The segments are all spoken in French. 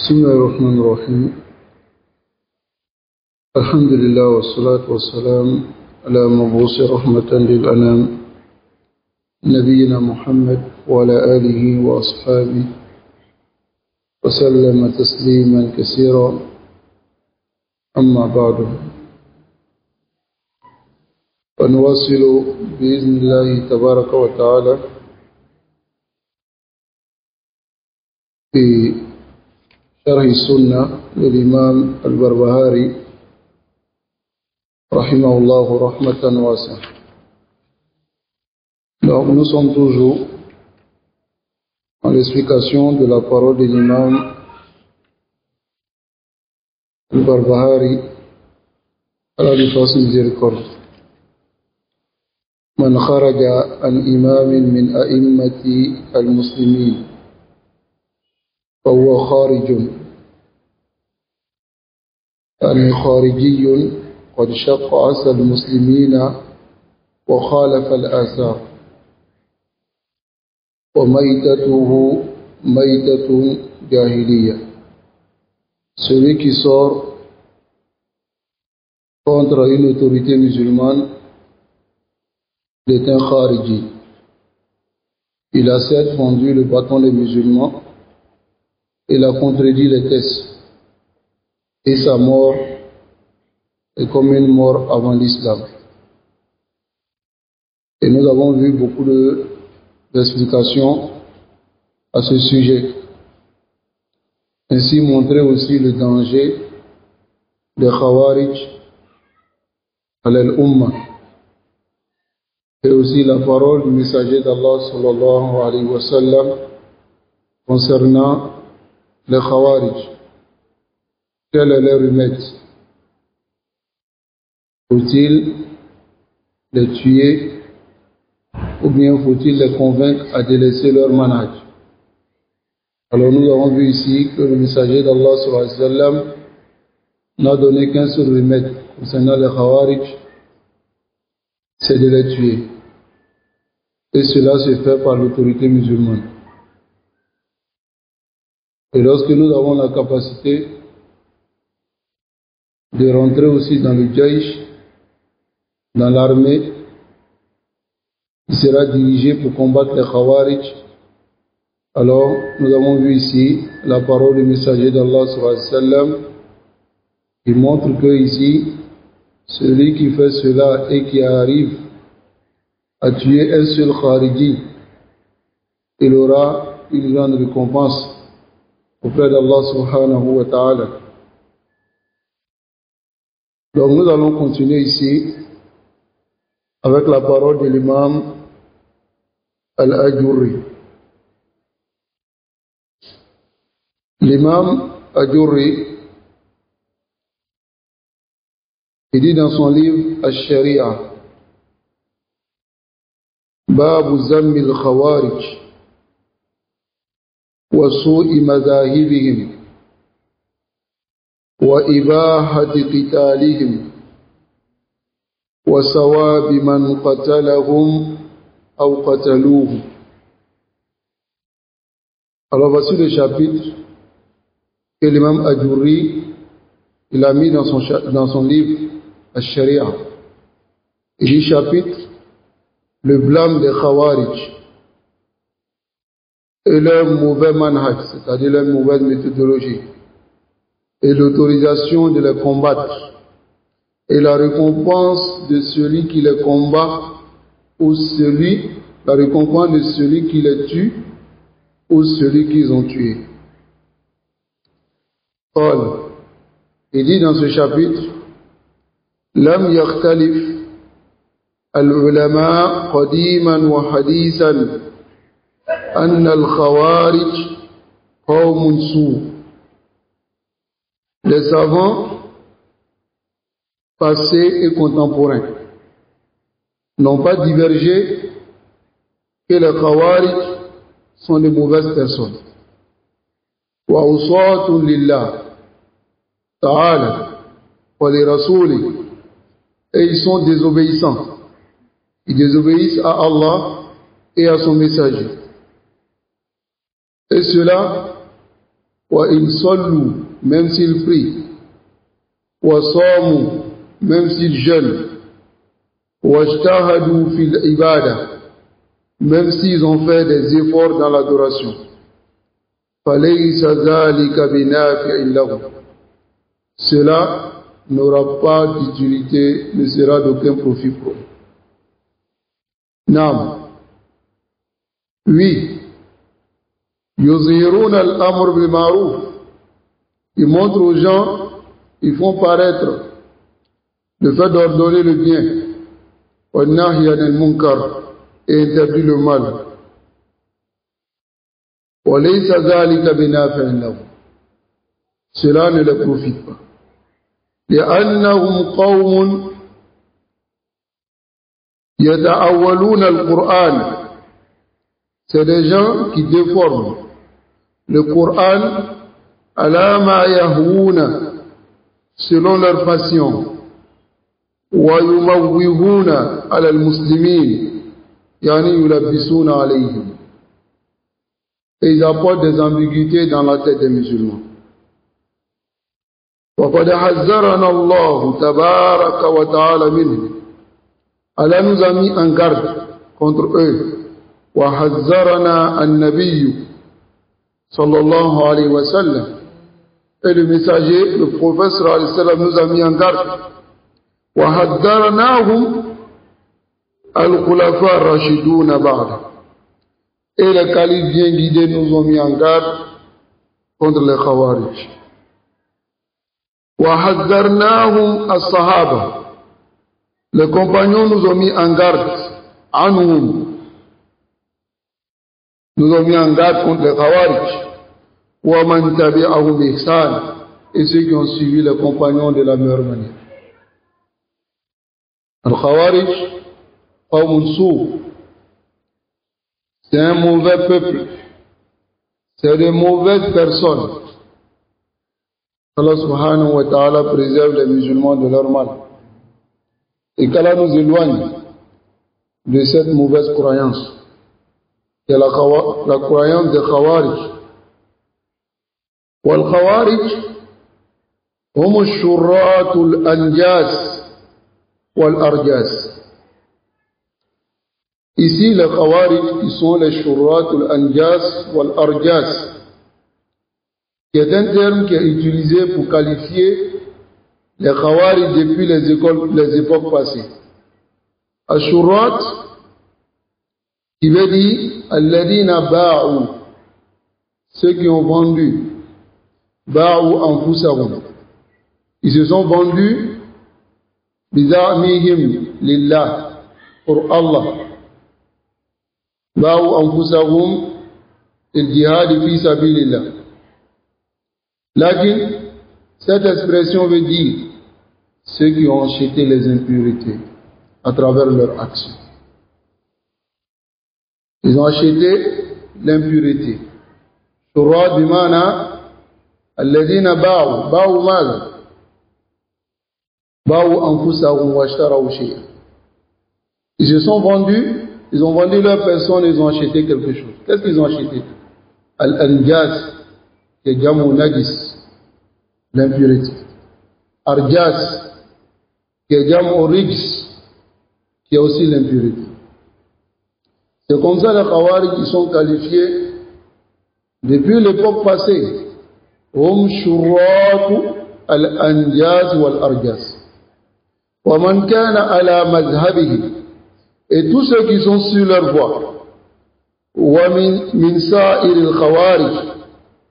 بسم الله الرحمن الرحيم. الحمد لله والصلاة والسلام على مبعوث رحمة للأنام نبينا محمد وعلى آله وأصحابه وسلم تسليما كثيرا. أما بعد، فنواصل بإذن الله تبارك وتعالى في شرح السنة للإمام البربهاري رحمه الله رحمة واسعة. Donc nous sommes toujours en l'explication de la parole de l'imam al-Barbahari à la défense miséricorde. من خرج عن إمام من أئمة المسلمين فهو خارج، يعني خارجي قد شق عصا المسلمين وخالف الآثار، وميتته ميتة جاهلية. Celui qui sort contre une autorité musulmane est un khariji. Il a certes fendu le bâton des musulmans, il a contredit les textes, et sa mort est comme une mort avant l'islam. Et nous avons vu beaucoup d'explications à ce sujet. Ainsi montrer aussi le danger des Khawarij à l'Umma. Et aussi la parole du messager d'Allah sallallahu alayhi wa sallam concernant les Khawarij. Quel est leur remède? Faut-il les tuer ou bien faut-il les convaincre à délaisser leur manhaj? Alors nous avons vu ici que le messager d'Allah sallallahu alayhi wa sallam n'a donné qu'un seul remède concernant les Khawarij, c'est de les tuer. Et cela se fait par l'autorité musulmane. Et lorsque nous avons la capacité de rentrer aussi dans le Jaish, dans l'armée, qui sera dirigée pour combattre les Khawarij, alors nous avons vu ici la parole du messager d'Allah sallallahu alayhi wa sallam qui montre que ici, celui qui fait cela et qui arrive à tuer un seul Khariji, il aura une grande récompense auprès d'Allah subhanahu wa ta'ala. Donc nous allons continuer ici avec la parole de l'imam Al-Ajurri. L'imam Ajurri, il dit dans son livre Al-Sharia, باب ذم الخوارج وسوء مذاهبهم وإباحة قتالهم وثواب من قتلهم أو قتلوه. Alors voici le chapitre que l'imam Ajurri il a mis dans son livre Al-Sharia. Il dit chapitre le blâme des Khawarij et leur mauvais manhaj, c'est-à-dire leur mauvaise méthodologie, et l'autorisation de les combattre, et la récompense de celui qui les combat, ou la récompense de celui qui les tue, ou celui qu'ils ont tué. Paul, il dit dans ce chapitre, Lam yakhtalif العلماء قديما وحديثا أن الخوارج قوم سوء. Les savants passés et contemporains n'ont pas divergé que les Khawarij sont de mauvaises personnes. Wa usatun lillah ta'ala wa li rasuli, et ils sont désobéissants. Ils désobéissent à Allah et à son messager. Et cela وإن صلوا, même s'ils prient, وصاموا, même s'ils jeûnent, واجتهدوا في العبادة, même s'ils ont fait des efforts dans l'adoration, فليس ذلك بنافع لهم, cela n'aura pas d'utilité, ne sera d'aucun profit pour eux. Naam. Oui. Yuzhiruna al-amr bil ma'ruf. Ils montrent aux gens, ils font paraître le fait d'ordonner le bien, wa nahy anil munkar, et interdit le mal. Wa laysa dhalika binafi'in lahum. Cela ne leur profite pas. لأنهم قوم يتأولون القرآن. C'est des gens qui déforment le Coran ala ma yahwuna, selon leur passion, wa yumawwihuna ala al-muslimin, yani yulabbisuna alayhim, et ils apportent des ambiguïtés dans la tête des musulmans. وقد حذرنا الله تبارك وتعالى منه. Allah nous a mis en garde contre eux. وحذرنا النبي صلى الله عليه وسلم. Et le messager, le prophète sallallahu alayhi wa sallam, nous a mis en garde. وحذرناهم الخلفاء الراشدون بعد. Et les califes bien guidés nous ont mis en garde contre les khawarij. وحذرناهم الصحابة. Les compagnons nous ont mis en garde. عنهم. Nous ont mis en garde contre les khawarij. ومن تبعهم بإحسان. Et ceux qui ont suivi les compagnons de la meilleure manière. Al-Khawarij, qawmun sou. C'est un mauvais peuple. C'est des mauvaises personnes. Allah subhanahu wa ta'ala préserve les musulmans de leur mal. Et qu'Allah nous éloigne de cette mauvaise croyance. C'est la croyance des Khawarij. Wal-Khawarij, hum al-shurrat al-anjas wal-arjas. Ici, les Khawarij, ils sont les shurrat al-anjas wal-arjas, qui est un terme qui est utilisé pour qualifier les Khawarij depuis les époques passées. Ashurat, qui veut dire alladhina ba'u, ceux qui ont vendu, ba'u anfusahum, ils se sont vendus bizamihim lillah, pour Allah. Ba'u anfusahum il-jihad fi sabilillah. Lakin, cette expression veut dire ceux qui ont acheté les impuretés à travers leur action. Ils ont acheté l'impureté. Shurrat bimana alladhina ba'u madha? Ba'u anfusahum wa ashtaraw shay'an. Ils se sont vendus, ils ont vendu leur personne, ils ont acheté quelque chose. Qu'est-ce qu'ils ont acheté? Al-anjas, qui est jamu najis, l'impureté. Arjas, qui est jamu rijs, qui est aussi l'impureté. C'est comme ça les Khawarij qui sont qualifiés depuis l'époque passée. Hum shurratu al-anjas wal-arjas. Wa man kana ala mazhabihi. Et tous ceux qui sont sur leur voie. Wa min sa'ir al-Khawarij.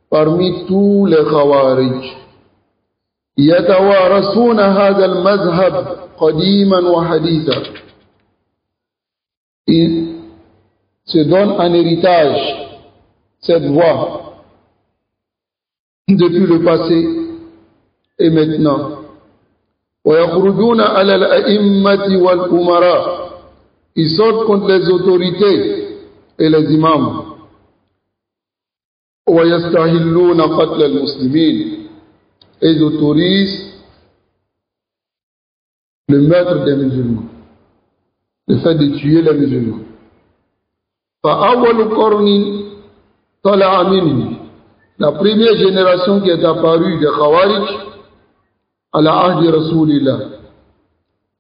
Parmi tous les Khawarij. يتوارثون هذا المذهب قديما وحديثا. Ils se donnent en héritage cette voie depuis le passé et maintenant. ويخرجون على الأئمة والأمراء. Ils sortent contre les autorités et les imams. ويستحلون قتل المسلمين. Et ils autorisent le meurtre des musulmans, le fait de tuer les musulmans. فأول قرن طلع منه. La première génération qui est apparue des Khawarij à la Ahdi Rasulillah,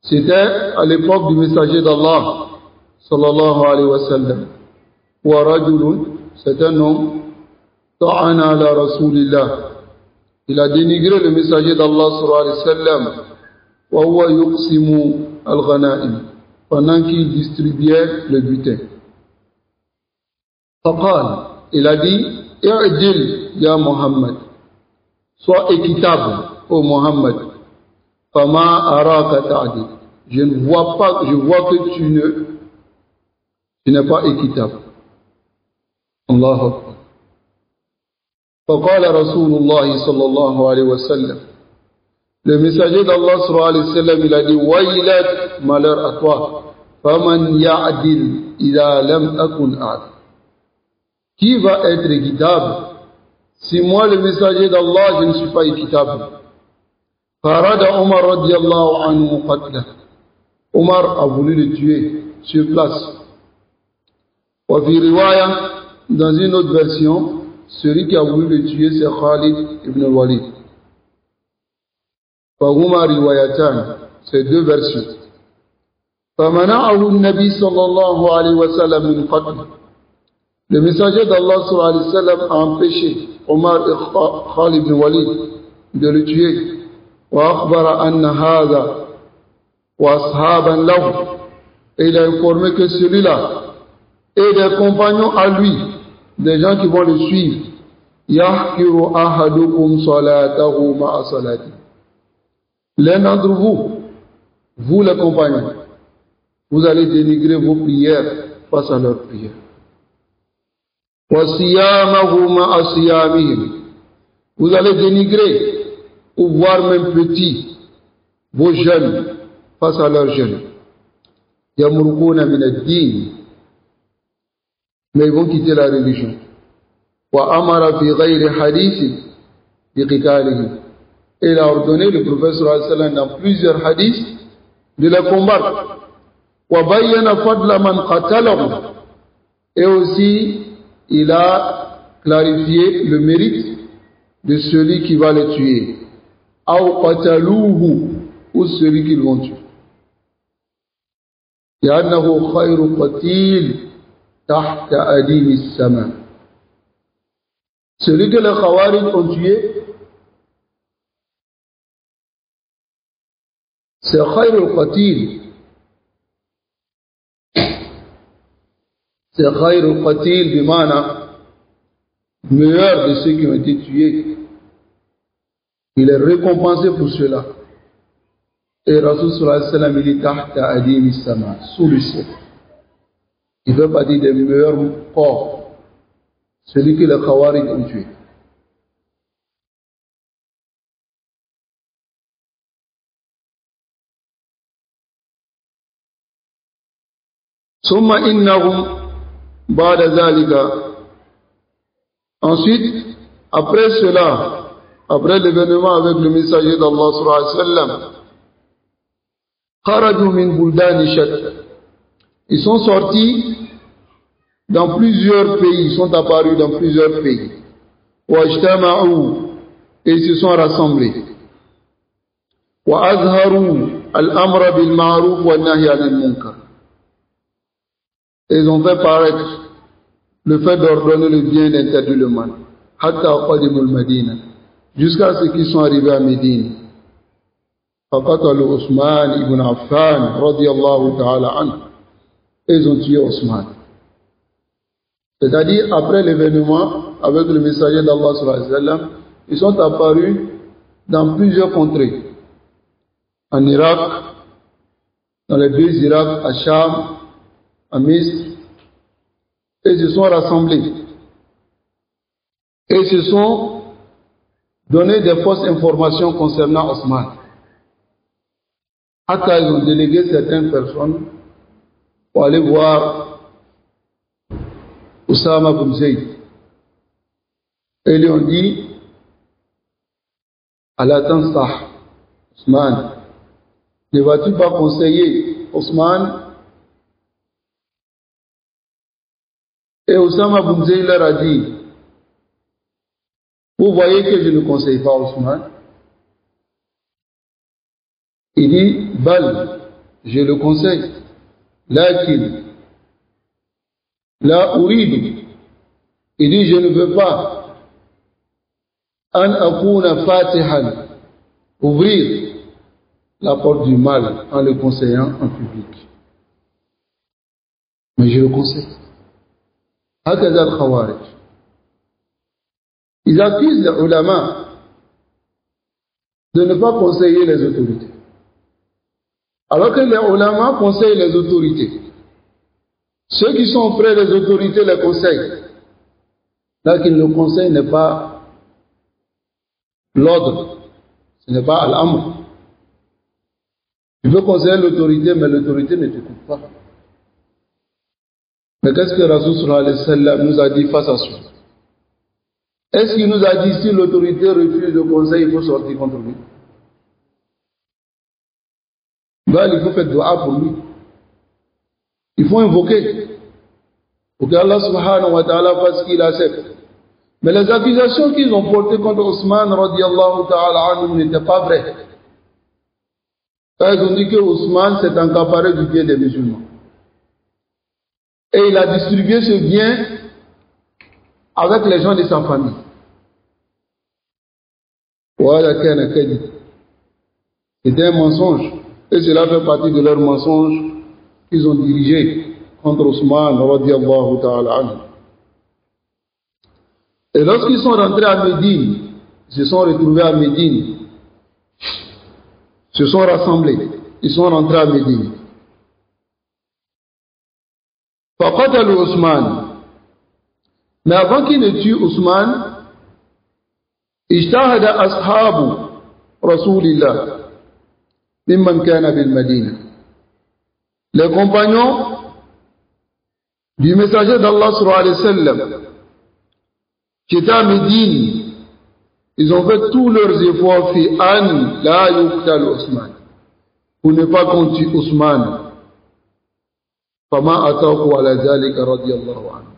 c'était à l'époque du messager d'Allah, sallallahu alayhi wa sallam. Wa rajulun, c'est un homme, ta'ana ala Rasulillah. Il a dénigré le messager d'Allah, sallallahu alayhi wa sallam. Wa huwa yuqsimu al-ghanaim, pendant qu'il distribuait le butin. Faqal, il a dit, i'dil ya Muhammad, sois équitable, ô Muhammad. Fama araka ta'dil. Je vois que tu n'es pas équitable. Allahu Akbar. Faqala Rasulullah sallallahu alayhi wa sallam. Le messager d'Allah sallallahu alayhi wa sallam, il a dit, Wailak, malheur à toi. Faman ya'dil idha lam akun a'dil. Qui va être équitable si moi, le messager d'Allah, je ne suis pas équitable? Farada Omar radiallahu anhu qatla. Omar a voulu le tuer sur place. Wa fi riwaya, dans une autre version, celui qui a voulu le tuer, c'est Khalid ibn Walid. Fahuma riwayatan, c'est deux versions. Famana'ahu an-nabi sallallahu alayhi wa sallam min qatl. Le messager d'Allah sallallahu alayhi wa sallam a empêché Omar et Khalid ibn Walid de le tuer. وأخبر أن هذا وأصحابا له, et il a informé que celui-là et des compagnons à lui, des gens qui vont le suivre, يحقر أحدكم صلاته مع صلاته. L'un d'entre vous les compagnons, vous allez dénigrer vos prières face à leurs prières. وصيامه مع صيامهم. Vous allez dénigrer ou voire même petit vos jeunes face à leurs jeunes. Yamurukuna min ad-din, mais ils vont quitter la religion. Wa amara fi ghayri hadith bi qitalihi. Et il a ordonné le prophète sallallahu alayhi wa sallam dans plusieurs hadiths de les combattre. Wa bayyana fadla man qatalahum. Et aussi il a clarifié le mérite de celui qui va les tuer. Ou qataluhu, ou celui qu'ils vont tuer. Ya'annahu khayru qatil tahta adim as-sama. Celui que les Khawarij ont tué, c'est khayru qatil. C'est khayru qatil bimana, meilleur de ceux qui ont été tués. Il est récompensé pour cela. Et Rasul sallallahu alayhi wa sallam, il dit tahta adim as-sama, sous le ciel. Il ne veut pas dire des meilleurs corps, celui que les Khawarij ont tué. Summa innahum ba'da zalika. Ensuite, après cela, après l'événement avec le messager d'Allah sallallahu alayhi wa sallam, kharaju min buldani shatta. Ils sont sortis dans plusieurs pays, ils sont apparus dans plusieurs pays. Wa ijtama'u, et ils se sont rassemblés. Wa azharu al-amra bil ma'ruf wa nahy 'anil munkar. Ils ont fait paraître le fait d'ordonner le bien et d'interdire le mal. Hatta qadimul Madina, jusqu'à ce qu'ils sont arrivés à Médine. Faqatalu Ousmane ibn Affan radiyallahu ta'ala anhu. Ils ont tué Ousmane. C'est-à-dire, après l'événement avec le messager d'Allah sallallahu alayhi wa sallam, ils sont apparus dans plusieurs contrées. En Irak, dans les deux Irak, à Cham, à Misr, et ils se sont rassemblés. Et ils se sont donné des fausses informations concernant Ousmane. Hatta ils ont délégué certaines personnes pour aller voir Oussama bin Zayd. Et ils lui ont dit, Allah tansah, Ousmane, ne vas-tu pas conseiller Ousmane? Et Oussama bin Zayd leur a dit, vous voyez que je ne conseille pas Ousmane. Il dit, Bal, je le conseille. Lakin, la uridu. Il dit, je ne veux pas. An akuna fatihan. Ouvrir la porte du mal en le conseillant en public. Mais je le conseille. هكذا الخوارج. Ils accusent les ulama de ne pas conseiller les autorités. Alors que les ulama conseillent les autorités. Ceux qui sont près des autorités les conseillent. Là, le conseil n'est pas l'ordre. Ce n'est pas al-amr. Tu veux conseiller l'autorité, mais l'autorité ne t'écoute pas. Mais qu'est-ce que Rasul sallallahu alayhi wa sallam nous a dit face à ça? Est-ce qu'il nous a dit si l'autorité refuse le conseil, il faut sortir contre lui? Ben, il faut faire dua pour lui. Il faut invoquer pour que Allah subhanahu wa ta'ala fasse ce qu'il accepte. Mais les accusations qu'ils ont portées contre Ousmane radiallahu ta'ala anhu n'étaient pas vraies. Ils ont dit que Ousmane s'est accaparé du bien des musulmans. Et il a distribué ce bien avec les gens de sa famille. Voilà qu'il y a un crédit. C'était un mensonge. Et cela fait partie de leurs mensonges qu'ils ont dirigés contre Ousmane radiallahu ta'ala anhu. Et lorsqu'ils sont rentrés à Médine, ils se sont retrouvés à Médine, se sont rassemblés, ils sont rentrés à Médine. فقتلوا Ousmane. Mais avant qu'ils ne tuent Ousmane, اجتهد أصحاب رسول الله ممن كان بالمدينة. Les compagnons du messager d'Allah sallallahu alayhi wa sallam qui étaient à Médine, ils ont fait tous leurs efforts fi an la yuqtal Ousmane, pour ne pas qu'on tue Ousmane. Fama ataqu ala dhalika radiyallahu anhu.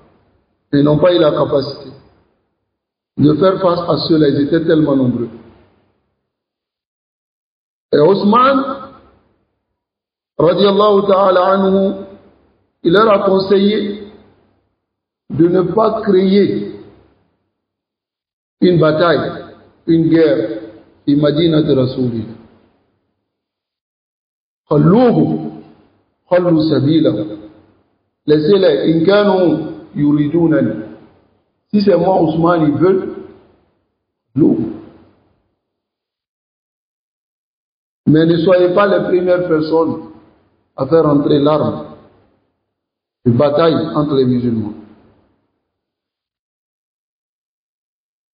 Ils n'ont pas eu la capacité de faire face à ceux-là, ils étaient tellement nombreux. Et Ousmane radiyallahu ta'ala anhu, il leur a conseillé de ne pas créer une bataille, une guerre, في مدينة رسول الله. خلوه خلوا سبيله. Laissez-les. إن كانوا يريدونني. Si c'est moi, Ousmane, ils veulent, l'eau. Mais ne soyez pas les premières personnes à faire entrer l'arme de bataille entre les musulmans.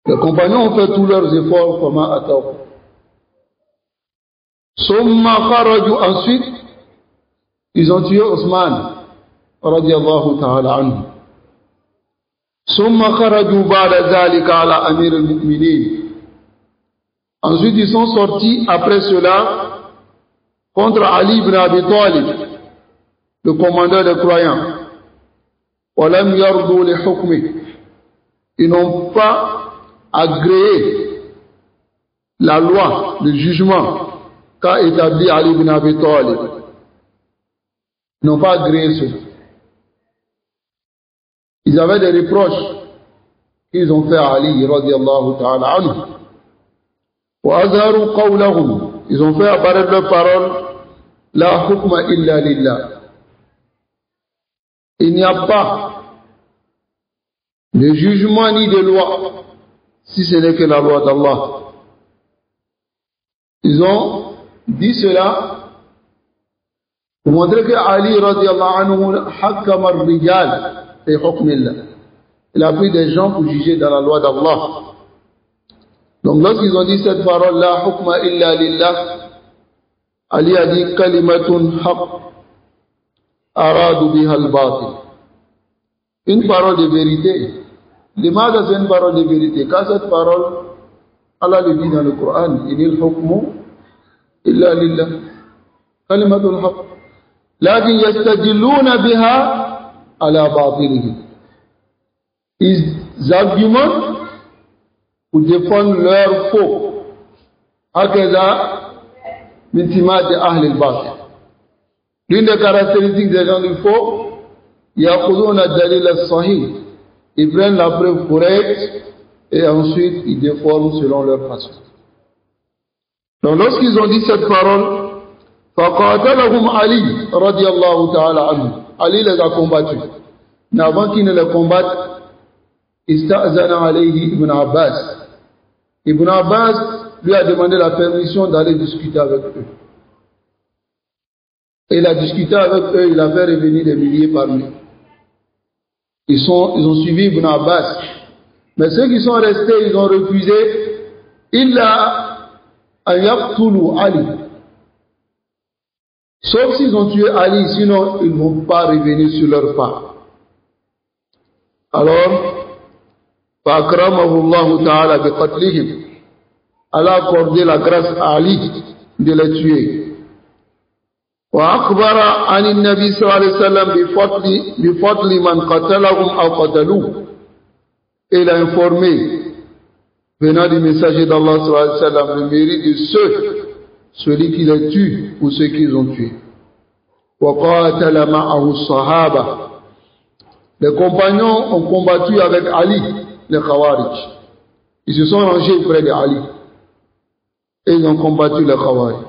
Les compagnons ont fait tous leurs efforts comme à Ataou. Ensuite, ils ont tué Ousmane, radiallahu ta'ala anhu. Ensuite, ils sont sortis après cela contre Ali ibn Abi Talib, le commandeur des croyants. Ils n'ont pas agréé la loi, le jugement qu'a établi Ali ibn Abi Talib. Ils n'ont pas agréé cela. Ils avaient des reproches qu'ils ont fait à Ali radiallahu ta'ala anhu. وَأَظْهَرُوا قَوْلَهُمْ. Ils ont fait apparaître leurs paroles. La hukma illa lillah. Il n'y a pas de jugement ni de loi si ce n'est que la loi d'Allah. Ils ont dit cela pour montrer que Ali radiallahu anhu hakama ar-rijal fi hukmillah. Il a pris des gens pour juger dans la loi d'Allah. Donc lorsqu'ils ont dit cette parole, la hukma illa lillah, Ali a dit kalimatun haq aradu biha al-batil. Une parole de vérité. L'image, c'est une parole de vérité. Quand cette parole, Allah le dit dans le Coran, il dit al-hukmu illa lillah. Kalimatun haq. Lakin yastajilluna biha ala batilihim. Ils argumentent pour défendre leurs faux. Hakaza min timati ahli al-batil. L'une des caractéristiques des gens du faux, yaquduna ad-dalil as-sahih. Ils prennent la preuve correcte et ensuite ils déforment selon leur façon. Donc lorsqu'ils ont dit cette parole, faqatalahum Ali radiyallahu ta'ala anhu. Ali les a combattus. Mais avant qu'ils ne les combattent, ista'zana alayhi Ibn Abbas. Ibn Abbas lui a demandé la permission d'aller discuter avec eux. Et il a discuté avec eux, il a fait revenir des milliers parmi eux. Ils ont suivi Ibn Abbas. Mais ceux qui sont restés, ils ont refusé. Illa an yaqtulu Ali. Sauf s'ils ont tué Ali, sinon ils ne vont pas revenir sur leur pas. Alors, فَأَكْرَمَهُ اللَّهُ تَعَالَى بِقَتْلِهِمْ. Allah a accordé la grâce à Ali de les tuer. وأخبر عن النبي صلى الله عليه وسلم بفضل من قتلهم أو قتلوه. Il a informé, venant du messager d'Allah صلى الله عليه وسلم, le mérite de celui qui les tue ou ceux qu'ils ont tués. وقاتل معه الصحابة. Les compagnons ont combattu avec Ali, les Khawarij. Ils se sont rangés auprès de Ali. Et ils ont combattu les Khawarij.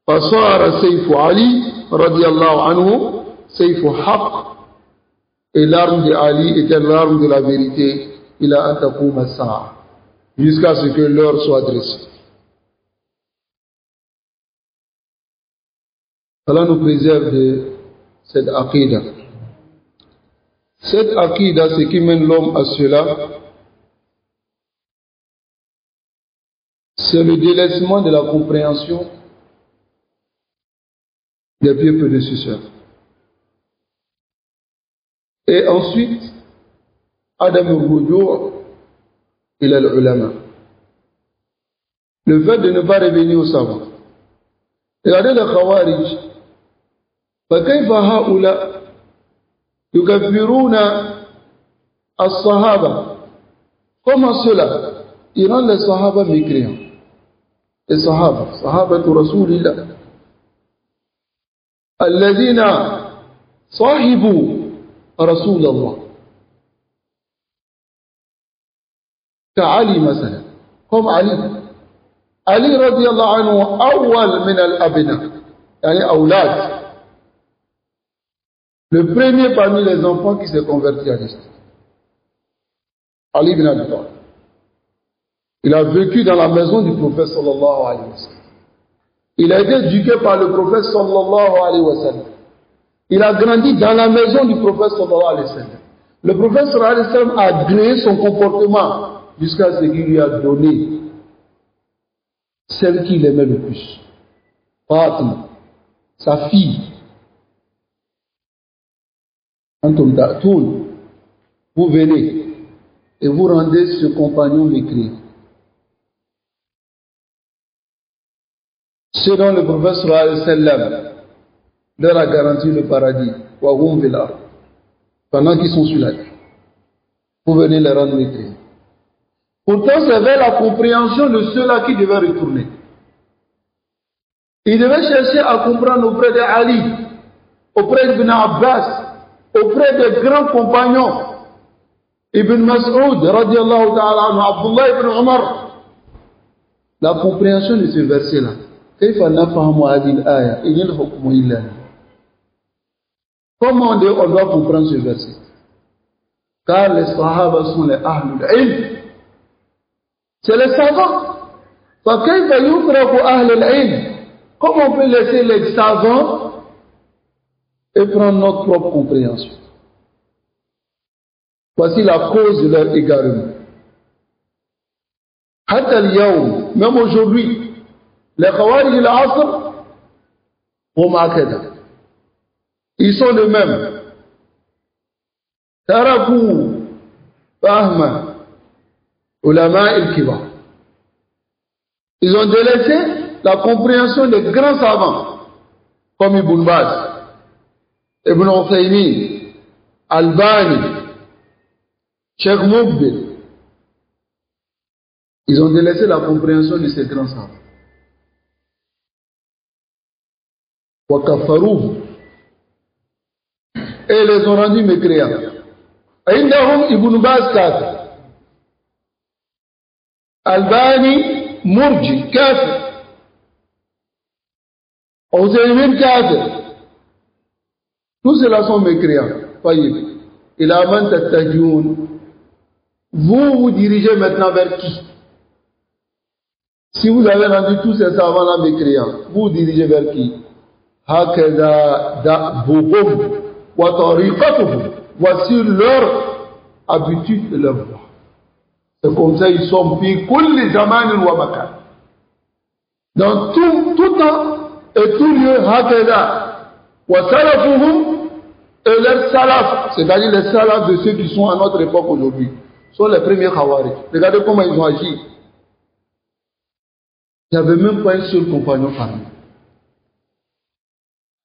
فصار سيف علي رضي الله عنه سيف حق. Et l'arme de Ali était l'arme de la vérité. إلى أن تقوم الساعة. Jusqu'à ce que l'heure soit dressée. Allah nous préserve de cette aqidah. Cette aqidah, ce qui mène l'homme à cela, c'est le délaissement de la compréhension des pieux prédécesseurs. Et ensuite, Adam al-Ruju' ila al-ulama. Le fait de ne pas revenir aux savants. Regardez les Khawarij. فكيف هؤلاء يكفرون الصحابة. Comment cela? Ils rendent les Sahaba mécréants. Les Sahaba, Sahabatu Rasulillah. الذين صاحبوا رسول الله. كعلي مثلا. هم علي رضي الله عنه أول من الأبناء. يعني أولاد. Le premier parmi les enfants qui s'est converti à l'islam. Ali ibn Abi Talib. Il a vécu dans la maison du prophète sallallahu alayhi wa sallam. Il a été éduqué par le prophète sallallahu alayhi wa sallam. Il a grandi dans la maison du prophète sallallahu alayhi wa sallam. Le prophète sallallahu alayhi wa sallam a créé son comportement jusqu'à ce qu'il lui a donné celle qu'il aimait le plus. Fatima, sa fille. Vous venez et vous rendez ce compagnon mécréant. Ce dont le prophète sallallahu alayhi wa sallam leur a garanti le paradis, pendant qu'ils sont sur la terre. Vous venez les rendre mécréants. Pourtant, c'est vers la compréhension de ceux-là qui devaient retourner. Ils devaient chercher à comprendre auprès d'Ali, auprès d'Ibn Abbas, auprès des grands compagnons, Ibn Mas'ud, radiallahu ta'ala anhu, Abdullah ibn Umar, la compréhension de ce verset-là. Comment on doit comprendre ce verset? Car les Sahaba sont les Ahlul Ilm. C'est les savants. Comment on peut laisser les savants et prendre notre propre compréhension? Voici la cause de leur égarement. Même aujourd'hui, les Khawarij al-Asr, ils sont de même. Tarakou Fahma Ulama al-Kibar. Ils ont délaissé la compréhension des grands savants comme Ibn Baz, Ibn Uthaymin, Albani, Cheikh Mukbil, Ils ont délaissé la compréhension de ces grands savants. وَكَفَّرُوهُ. Et les ont rendus mécréants. عندهم ابن باز كافر. الباني مرجي كافر. عثيمين كافر. Tous ceux-là sont mécréants. Voyez. Il a man tattajoun. Vous vous dirigez maintenant vers qui? Si vous avez rendu tous ces savants-là mécréants, vous vous dirigez vers qui? Hakada da'buhum wa tariqatuhum. Voici leur habitude et leur voie. C'est comme ça ils sont fi kulli zamanin wa makan. Dans tout temps et tout lieu, hakada wa salafuhum. Et leurs salafs, c'est-à-dire les salafs de ceux qui sont à notre époque aujourd'hui, sont les premiers khawarij. Regardez comment ils ont agi. Il n'y avait même pas un seul compagnon parmi eux.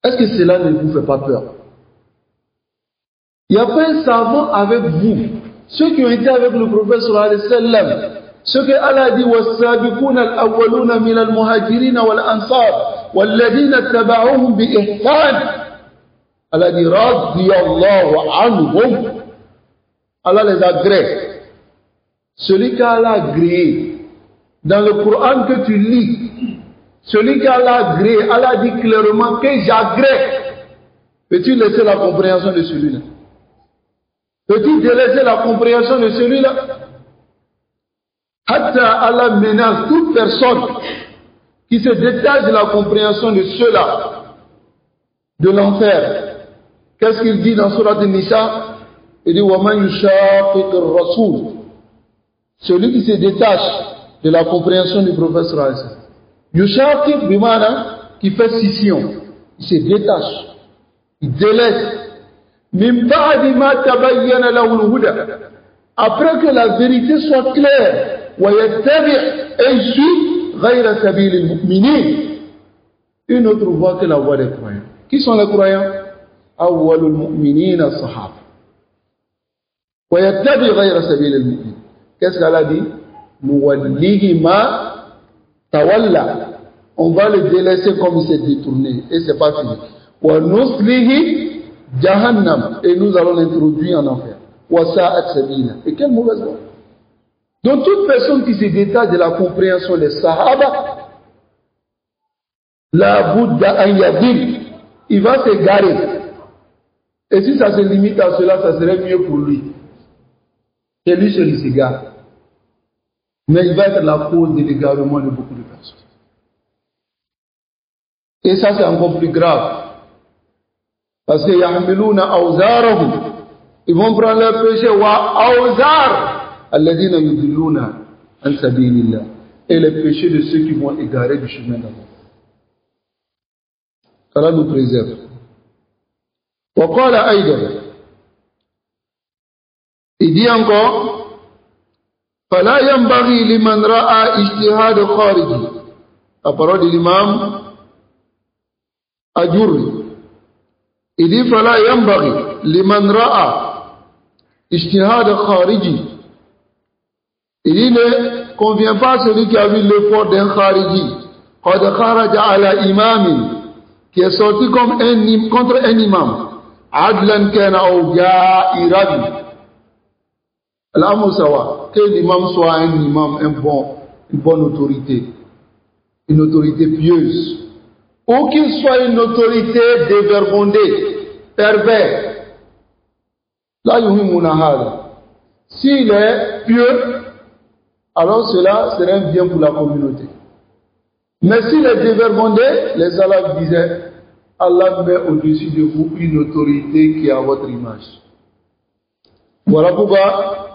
Est-ce que cela ne vous fait pas peur? Il n'y a pas un savant avec vous. Ceux qui ont été avec le prophète sallallahu alayhi wa sallam, ceux que Allah dit وَالسَّابِقُونَ الْأَوَّلُونَ مِنَ الْمُهَاجِرِينَ وَالْأَنصَارِ وَالَّذِينَ اتَّبَعُوهُم بِإِحْسَانٍ. Allah dit radiyallahu anhum. Allah les agrée. Celui qu'Allah a agréé dans le Coran que tu lis, celui qu'Allah a agréé, Allah dit clairement que j'agrée. Peux-tu laisser la compréhension de celui-là? Peux-tu délaisser la compréhension de celui-là? Hatta Allah menace toute personne qui se détache de la compréhension de ceux-là de l'enfer. Qu'est-ce qu'il dit dans Surat An-Nisa? Il dit وَمَنْ يُشَاقِقِ الرَّسُولِ. Celui qui se détache de la compréhension du prophète sallallahu alayhi wa sallam. Yushaqiq bimana, qui fait scission. Il se détache. Il délaisse. Min ba'di ma tabayyana lahu al-huda. Après que la vérité soit claire, wa yattabi' et il suit ghayra sabil al-mu'minin. Une autre voie que la voie des croyants. Qui sont les croyants? أول المؤمنين الصحابة ويتبع غير سبيل المؤمنين. Qu'est-ce qu'elle a dit? نوليه ما تولى. On va le délaisser comme il s'est détourné et c'est pas fini. ونصله جهنم. Et nous allons l'introduire en enfer. وساءت سبيلا. Et quelle mauvaise voie. Donc toute personne qui se détache de la compréhension des Sahaba, la Bouddha an yadil, il va s'égarer. Et si ça se limite à cela, ça serait mieux pour lui. Et lui seul, il s'égare. Mais il va être la cause de l'égarement de beaucoup de personnes. Et ça, c'est encore plus grave. Parce que yahmiluna awzarahum. Ils vont prendre leur péché wa awzar alladhina yudilluna an sabilillah. Et les péchés de ceux qui vont égarer du chemin d'Allah. Allah nous préserve. وقال أيضا. Il dit encore فلا ينبغي لمن رأى اجتهاد خارجي. La parole de l'imam Ajurri. Il dit فلا ينبغي لمن رأى اجتهاد خارجي. Il dit ne convient pas à celui qui a vu l'effort d'un khariji قد خرج على إمام, qui est sorti comme contre un imam, adlan kana ou ja'iran. L'amou sawa, que l'imam soit un imam, une bonne autorité, une autorité pieuse, ou qu'il soit une autorité dévergondée, pervers. Là, s'il est pieux, alors cela serait un bien pour la communauté. Mais s'il est dévergondé, les salafs disaient, Allah met au-dessus de vous une autorité qui est à votre image. Voilà pourquoi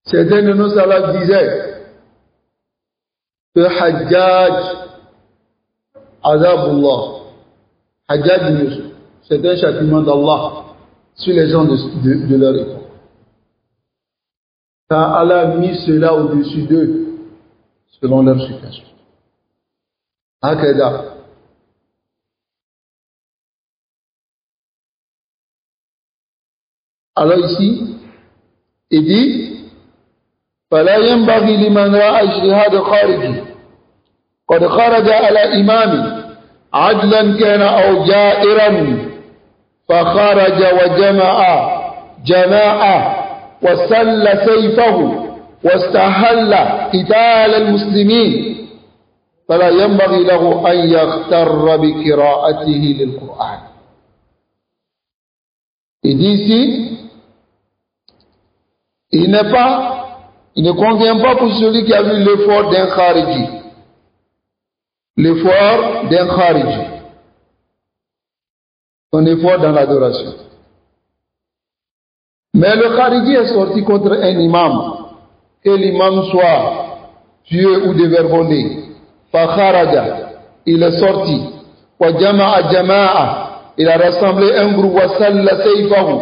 certains de nos salafs disaient que Hajjaj, Azabullah, Hajjaj bin Yusuf, c'est un châtiment d'Allah sur les gens de leur époque. Car Allah a mis cela au-dessus d'eux selon leur situation. Hakeda. Alors ici, il dit فلا ينبغي لمن رأى اجتهاد خارجي قد خرج على إمام عدلا كان أو جائرا فخرج وجمع جماعة وسل سيفه واستحل قتال المسلمين فلا ينبغي له أن يغتر بقراءته للقرآن. Il dit ici, il ne convient pas pour celui qui a vu l'effort d'un khariji. L'effort d'un khariji. Son effort dans l'adoration. Mais le khariji est sorti contre un imam. Que l'imam soit tué ou dévergondé. Fakharaja, il est sorti. Wa jama'a jama'a, il a rassemblé un groupe. Wa salla sayfahu,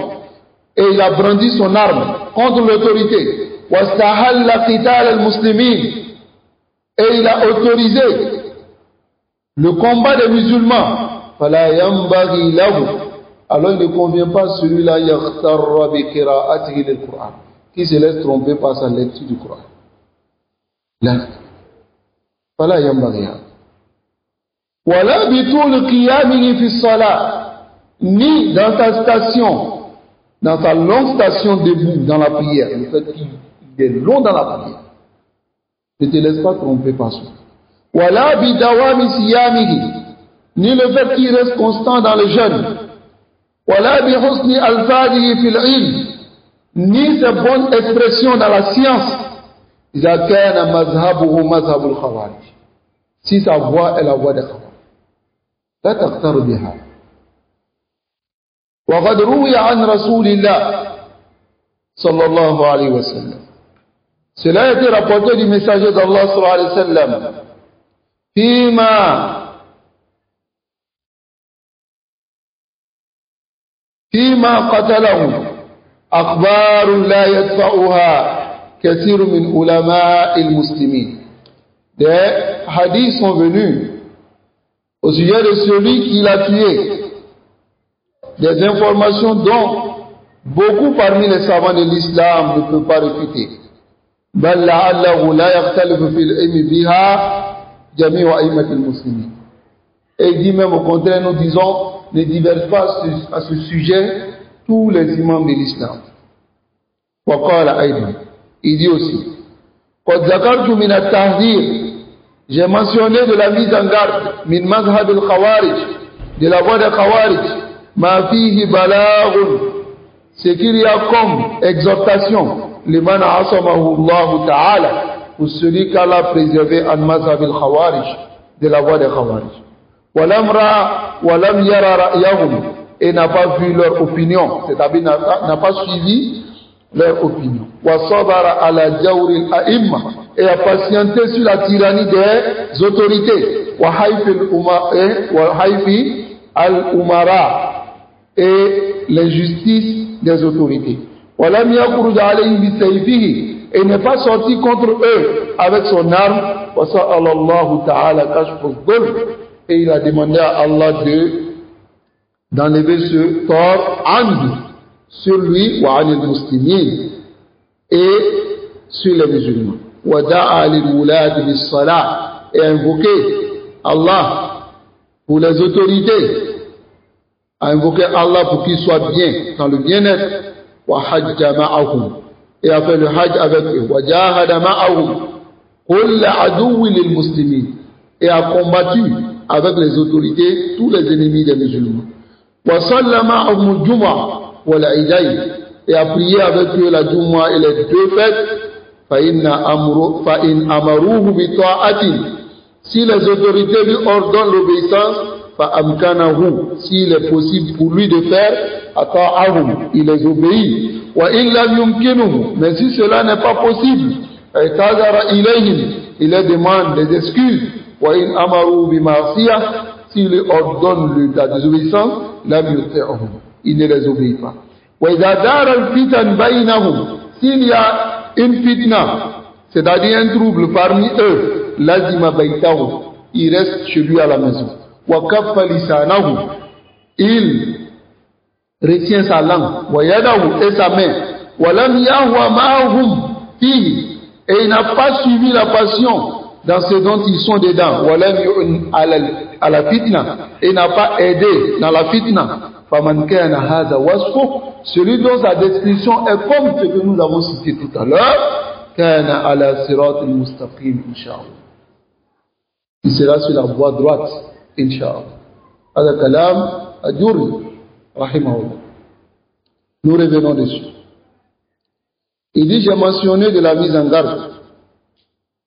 et il a brandi son arme contre l'autorité. Wa stahalla qital al-muslimin, et il a autorisé le combat des musulmans. Fala yanbaghi lahu, alors il ne convient pas celui-là yaghtarra bi qira'atihi lil-Qur'an, qui se laisse tromper par sa lecture du Coran. Là, fala yanbaghi. Wala bitul qiyamihi fi salat, ni dans sa station, dans sa longue station debout dans la prière, le fait qu'il est long dans la prière. Ne te laisse pas tromper par ça. Wala bidawami siyamihi, ni le fait qu'il reste constant dans le jeûne. Wala bi husni alfadihi fil ilm, ni sa bonne expression dans la science. Iza kana mazhabuhu mazhabul khawarij, si sa voix est la voix des khawarij. La taqtaru biha. وقد روي عن رسول الله صلى الله عليه وسلم, cela a été rapporté du messager d'Allah صلى الله عليه وسلم, فيما قتله أخبار لا يدفعها كثير من علماء المسلمين. Des hadiths sont venus au sujet de celui qui l'a tué, des informations dont beaucoup parmi les savants de l'islam ne peuvent pas réfuter. بل لعله لا يختلف في العلم بها جميع أئمة المسلمين. Et il dit même au contraire, nous disons, ne divergent pas à ce sujet tous les imams de l'islam. وقال أيضا, il dit aussi, قد ذكرت من التحذير, j'ai mentionné de la mise en garde, من مذهب الخوارج, de la voie des khawarij, ma fihi balaghun, ce qu'il y a comme exhortation, liman asamahu Allah ta'ala, pour celui qu'Allah a préservé en mazhab al-khawarij, de la voie des khawarij. Walam yara ra'yahum, et n'a pas vu leur opinion, c'est-à-dire n'a pas suivi leur opinion. Wa sabara ala jawri al-a'imma, et a patienté sur la tyrannie des autorités. Wa hayfi al-umara, et l'injustice des autorités. Walam yakhruj alayhim bi sayfihi, et n'est pas sorti contre eux avec son arme. Wa sa'ala Allah ta'ala kashfa al-dhulm, et il a demandé à Allah d'enlever ce tort anhu, sur lui, wa anil muslimin, et sur les musulmans. Wa da'a lil wulad bis salat, et invoqué Allah pour les autorités, a invoqué Allah pour qu'il soit bien, dans le bien-être. Wa hajja ma'ahum, et a fait le hajj avec eux. Wa jahada ma'ahum kull aduwwi lil muslimin, et a combattu avec les autorités tous les ennemis des musulmans. Wa salla ma'ahum al-jum'a wal 'idayn, et a prié avec eux la Jum'a et les deux fêtes. Fa in amaruhu bi ta'atin, si les autorités lui ordonnent l'obéissance, فَأَمْكَنَهُ, s'il est possible pour lui de faire, أَطَاعَهُمْ, il les obéit. وَإِنْ لَمْ يُمْكِنُهُ, mais si cela n'est pas possible, اعتذر إليهم, il les demande des excuses. وَإِنْ أَمَرُوا بِمَعْصِيَةٍ, s'il lui ordonne la désobéissance, لَمْ يُطِعْهُمْ, il ne les obéit pas. وَإِذَا دَارَ الْفِتَنْ بَيْنَهُمْ, s'il y a une fitna, c'est-à-dire un trouble parmi eux, لَزِمَ بَيْتَهُ, il reste chez lui à la maison. وَكَفَّ لِسَانَهُ, il retient sa langue. وَيَدَهُ, et sa main. وَلَمْ يَهْوَ مَعَهُمْ فِيهِ, Et il n'a pas suivi la passion dans ce dont ils sont dedans. À la fitna. Et n'a pas aidé dans la fitna. Celui dont sa description est comme ce que nous avons cité tout à l'heure. Il sera sur la voie droite. Inch'Allah. هذا كلام الجري رحمه الله. Nous revenons dessus. Il dit, j'ai mentionné de la mise en garde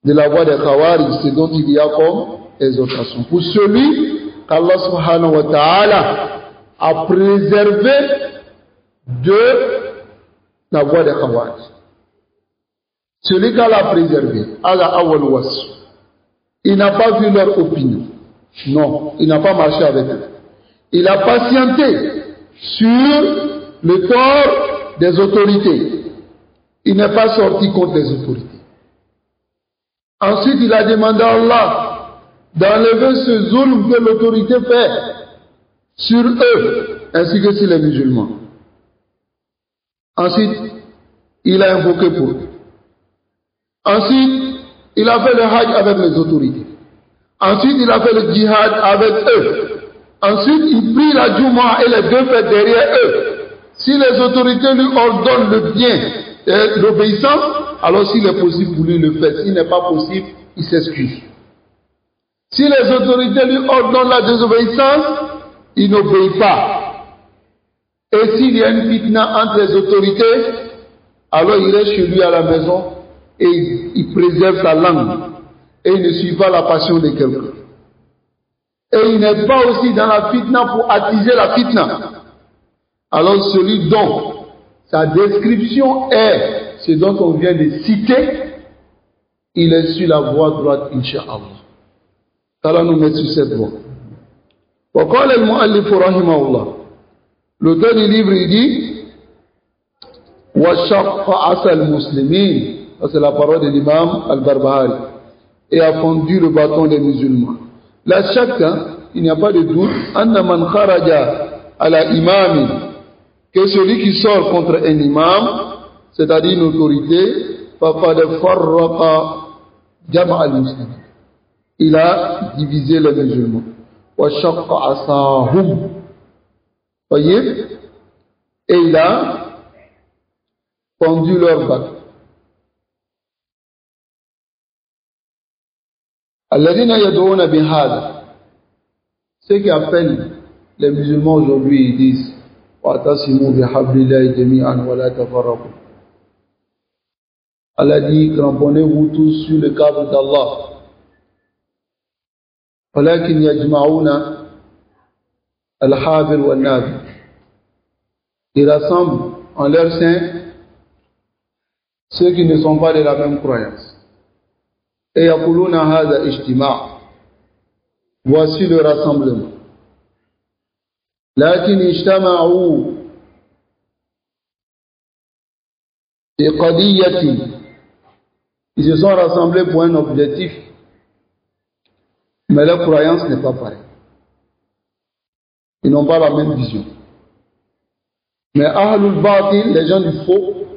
de la voie des Khawarij, ce dont il y a comme exhortation. Pour celui qu'Allah subhanahu wa ta'ala a préservé de la voie des Khawarij. Celui qu'Allah a préservé, Allah awal was. Il n'a pas vu leur opinion. Non, il n'a pas marché avec eux. Il a patienté sur le tort des autorités. Il n'est pas sorti contre les autorités. Ensuite, il a demandé à Allah d'enlever ce zulm que l'autorité fait sur eux, ainsi que sur les musulmans. Ensuite, il a invoqué pour eux. Ensuite, il a fait le hajj avec les autorités. Ensuite, il a fait le djihad avec eux. Ensuite, il prie la Jumu'ah et les deux fêtes derrière eux. Si les autorités lui ordonnent le bien et l'obéissance, alors s'il est possible pour lui le faire. S'il n'est pas possible, il s'excuse. Si les autorités lui ordonnent la désobéissance, il n'obéit pas. Et s'il y a une fitna entre les autorités, alors il reste chez lui à la maison et il préserve sa langue. Et il ne suit pas la passion de quelqu'un. Et il n'est pas aussi dans la fitna pour attiser la fitna. Alors celui dont sa description est ce dont on vient de citer, il est sur la voie droite, Inch'Allah. Alors nous mettons sur cette voie. وقال المؤلف رحمه الله, l'auteur du livre il dit وشق عصا المسلمين, c'est la parole de l'imam al-Barbahari, et a fondu le bâton des musulmans. La chacun, il n'y a pas de doute, anna man kharaja ala imam, que celui qui sort contre un imam, c'est-à-dire une autorité, faqad farraqa jama' al-muslimin, il a divisé les musulmans. Wa shaqqa asahum, voyez, et il a fondu leur bâton. Alladhina yad'una bihadha, ceux qui appellent les musulmans aujourd'hui, ils disent wa'tasimu bihablillahi jami'an wa la tafarraqu. Allah dit, cramponnez-vous tous sur le câble d'Allah. Walakin yajma'una al-habir wa al-nabi. Ils rassemblent en leur sein ceux qui ne sont pas de la même croyance. Et yaquluna hadha ijtima'. Voici le rassemblement. Lakin ijtama'u bi qadiyatin. Ils se sont rassemblés pour un objectif, mais leur croyance n'est pas pareille. Ils n'ont pas la même vision. Mais Ahlul Batil, les gens du faux,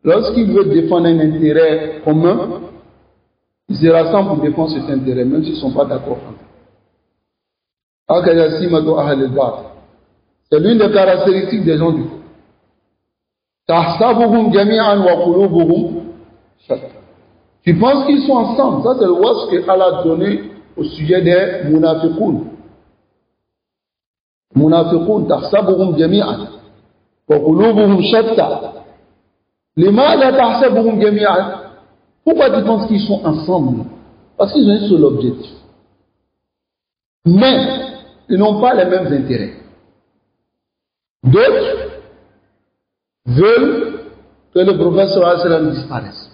lorsqu'ils veulent défendre un intérêt commun, ils se rassemblent pour défendre cet intérêt, même s'ils ne sont pas d'accord entre eux. C'est l'une des caractéristiques des gens du faux. Tahsabuhum jami'an wa qulubuhum shatta. Tu penses qu'ils sont ensemble. Ça, c'est le wasf que Allah a donné au sujet des munafiqoun. Munafiqoun, tahsabuhum jami'an wa qulubuhum shatta. Limada tahsabuhum jami'an. Pourquoi tu penses qu'ils sont ensemble? Parce qu'ils ont un seul objectif. Mais, ils n'ont pas les mêmes intérêts. D'autres veulent que le prophète sallallahu alayhi wa sallam disparaisse.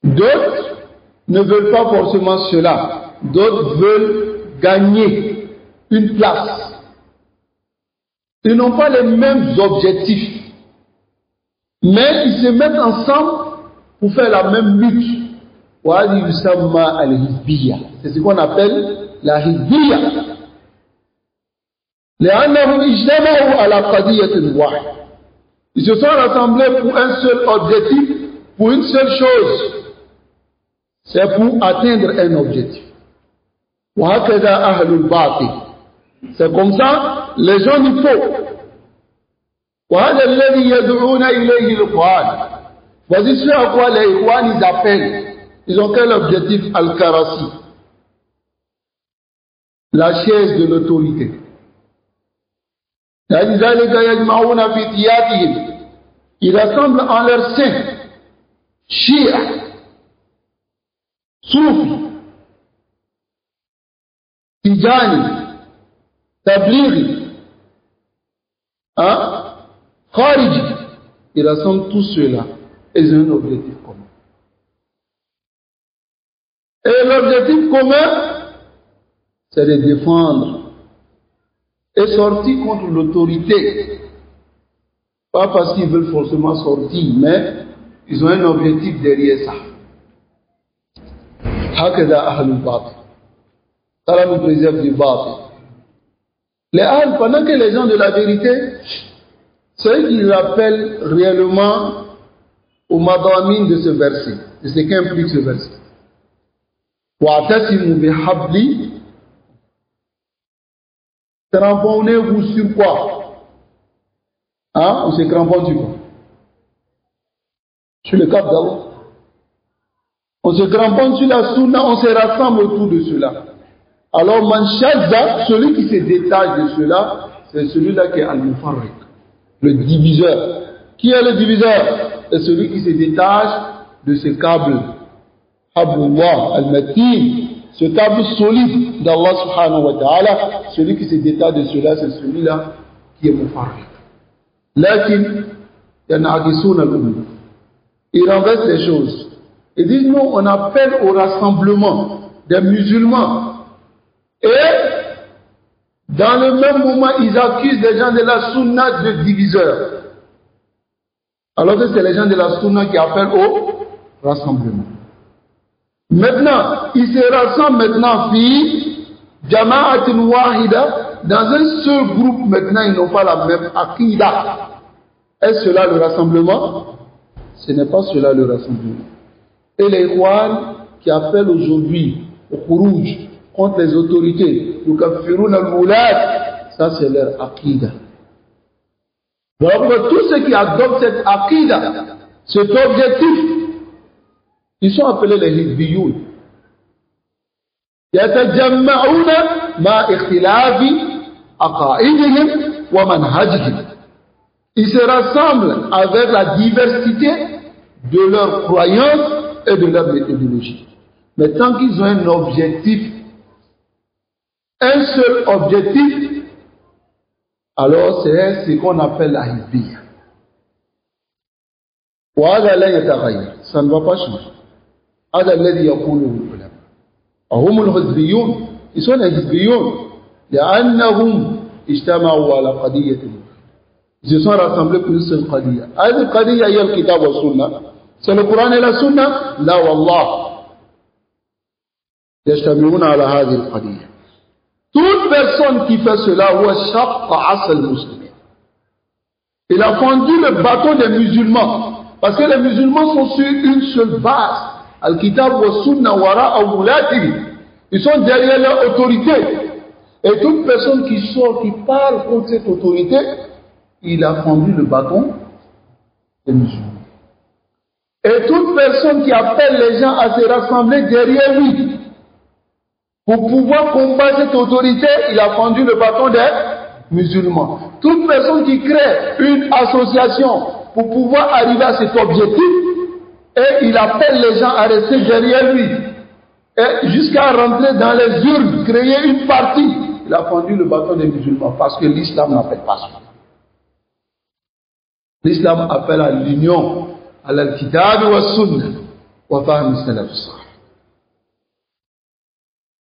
D'autres ne veulent pas forcément cela. D'autres veulent gagner une place. Ils n'ont pas les mêmes objectifs. Mais ils se mettent ensemble pour faire la même lutte. C'est ce qu'on appelle la hizbiyya. Ils se sont rassemblés pour un seul objectif, pour une seule chose, c'est pour atteindre un objectif. C'est comme ça, les gens du faux. Voici ce à quoi les Ikhwan ils appellent. Ils ont quel objectif? Al-Karasi. La chaise de l'autorité. Ils rassemblent en leur sein Shia, Soufi, Tijani, Tablighi, Khariji. Ils rassemblent tous ceux-là. Ils ont un objectif commun. Et l'objectif commun, c'est de défendre et sortir contre l'autorité. Pas parce qu'ils veulent forcément sortir, mais ils ont un objectif derrière ça. Hakada ahlul batil. Ça nous préserve du batil. Les ahl, pendant que les gens de la vérité, ceux qui rappellent réellement au madamine de ce verset, de ce qu'implique ce verset. Wa'tasimu bihabli. Cramponnez-vous sur quoi? On se cramponne sur quoi? Sur le cap d'abord. On se cramponne sur la sunna, on se rassemble autour de cela. Alors, man shazza, celui qui se détache de cela, c'est celui-là qui est al-mufarriq, le diviseur. Qui est le diviseur? C'est celui qui se détache de ce câble. Hablullah al-matin, ce câble solide d'Allah subhanahu wa ta'ala, celui qui se détache de cela, c'est celui-là qui est mufarriq. Lakin, yan'akisoun al-umur. Ils renversent les choses. Ils disent, nous, on appelle au rassemblement des musulmans. Et, dans le même moment, ils accusent les gens de la sunna de diviseurs. Alors que c'est les gens de la sunna qui appellent au rassemblement. Maintenant, ils se rassemblent maintenant, jama'atin wahida, dans un seul groupe. Maintenant, ils n'ont pas la même aqida. Est-ce cela le rassemblement? Ce n'est pas cela le rassemblement. Et les Ikhwan qui appellent aujourd'hui au khurouj contre les autorités, ça c'est leur aqida. Donc tous ceux qui adoptent cette aqida, cet objectif, ils sont appelés les hizbiyoun. يتجمعون مع اختلاف عقائدهم ومنهجهم. Ils se rassemblent avec la diversité de leurs croyances et de leur méthodologie. Mais tant qu'ils ont un objectif, un seul objectif, alors c'est ce qu'on appelle la hizbiyya. Ça ne va pas changer. هذا الذي يقوله العلماء. هم الحزبيون. Ils sont les hizbiyun. لأنهم اجتمعوا على قضية. Ils se sont rassemblés pour une seule qadiyya. هذه القضية هي الكتاب والسنة. C'est le Coran et la Sunna? لا والله. يجتمعون على هذه القضية. Toute personne qui fait cela, هو شق عصا المسلمين. Il a fendu le bâton des musulmans. Parce que les musulmans sont sur une seule base. Al-Kitab wa Sunna wara'a wulatihi. Ils sont derrière leur autorité. Et toute personne qui sort, qui parle contre cette autorité, il a fendu le bâton des musulmans. Et toute personne qui appelle les gens à se rassembler derrière lui, pour pouvoir combattre cette autorité, il a fendu le bâton des musulmans. Toute personne qui crée une association pour pouvoir arriver à cet objectif, et il appelle les gens à rester derrière lui, et jusqu'à rentrer dans les urnes, créer une partie, il a fendu le bâton des musulmans, parce que l'islam n'appelle pas ça. L'islam appelle à l'union, à l'al-kitab wa sunna, wa fahm salaf salih.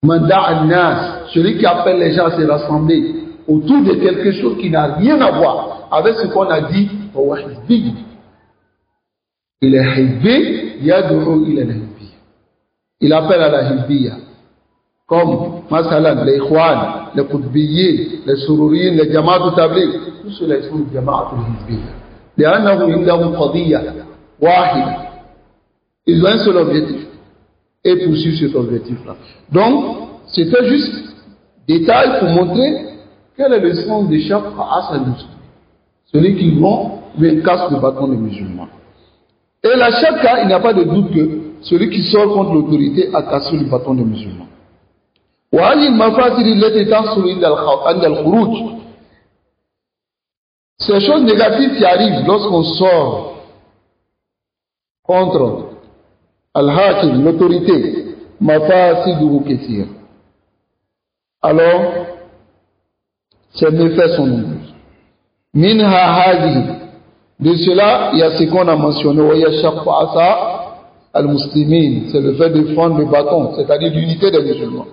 Man da'a an-nas, celui qui appelle les gens à se rassembler autour de quelque chose qui n'a rien à voir avec ce qu'on a dit, wa hizbi. Il est hizbi, yad'u ila al-hizbi. Il appelle à la hizbiyya. Comme, masalan, les ikhwan, les qutbiyyin, les sururiyin, les jama'at tabligh, tous ceux-là sont jama'at al-hizbiyya. لأنه عندهم قضية واحدة Ils ont un seul objectif et poursuivent cet objectif-là. Donc, c'était juste détail pour montrer quel est le sens de chaque Asal Muslim. Celui qui vont, mais casse le bâton des musulmans. Et là, chaque cas, il n'y a pas de doute que celui qui sort contre l'autorité a cassé le bâton des musulmans. Ces choses négatives qui arrivent lorsqu'on sort contre Al-Hakim, l'autorité, mafasiduhu kathir. Alors, ces méfaits sont nombreux. Minha hadihi. De cela, il y a ce qu'on a mentionné, al-muslimin, c'est le fait de prendre le bâton, c'est-à-dire l'unité des musulmans.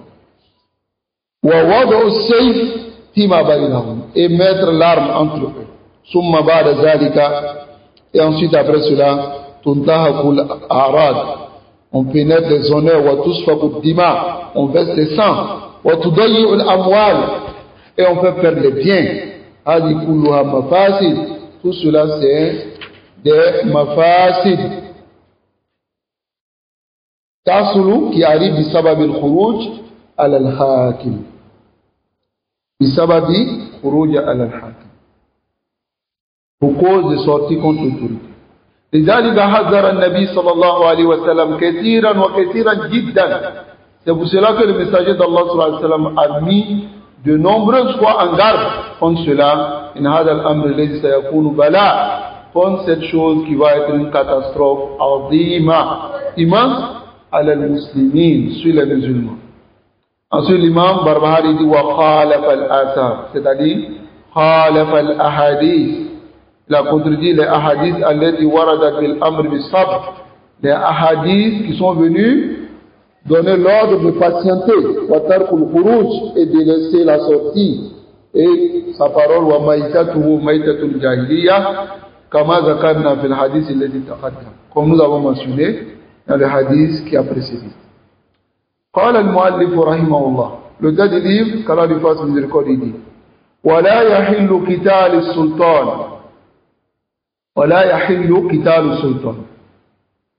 Et mettre l'arme entre eux. Summa ba'da zalika, et ensuite après cela, tuntahakul a'rad, on pénètre les honneurs, wa tusfaqu dima, on verse les sangs, wa tudayyi'u al-amwal, et on peut perdre les biens. Hadi kulluha mafasid, tout cela c'est des mafasid. Tasulu qui arrive bi sababi al-khuruj ala al-hakim. Bi sababi khuruj ala al-hakim. Pour cause de sortie contre l'autorité. لذلك حذر النبي صلى الله عليه وسلم كثيرا وكثيرا جدا. C'est pour cela que le messager d'Allah صلى الله عليه وسلم a mis de nombreuses fois en garde contre cela. In hadha al-amr alladhi sayakunu bala, contre cette chose qui va être une catastrophe azima, immense, ala al-muslimin, sur les musulmans. Ensuite l'imam Barbahari dit wa khalafa al-athar, c'est-à-dire khalafa al-ahadith. Il a contredit les ahadiths alladhi waradat bil amr bis sabr, les ahadiths qui sont venus donner l'ordre de patienter, wa tarkul khuruj, et de laisser la sortie. Et sa parole wa maitatuhu maitatul jahiliya kama zakarna fil hadith alladhi taqaddam, comme nous avons mentionné dans le hadith qui a précédé. قال المؤلف رحمه الله, le gars du livre, qu'Allah lui fasse miséricorde, il dit ولا يحل قتال السلطان, ولا يحل قتال السلطان.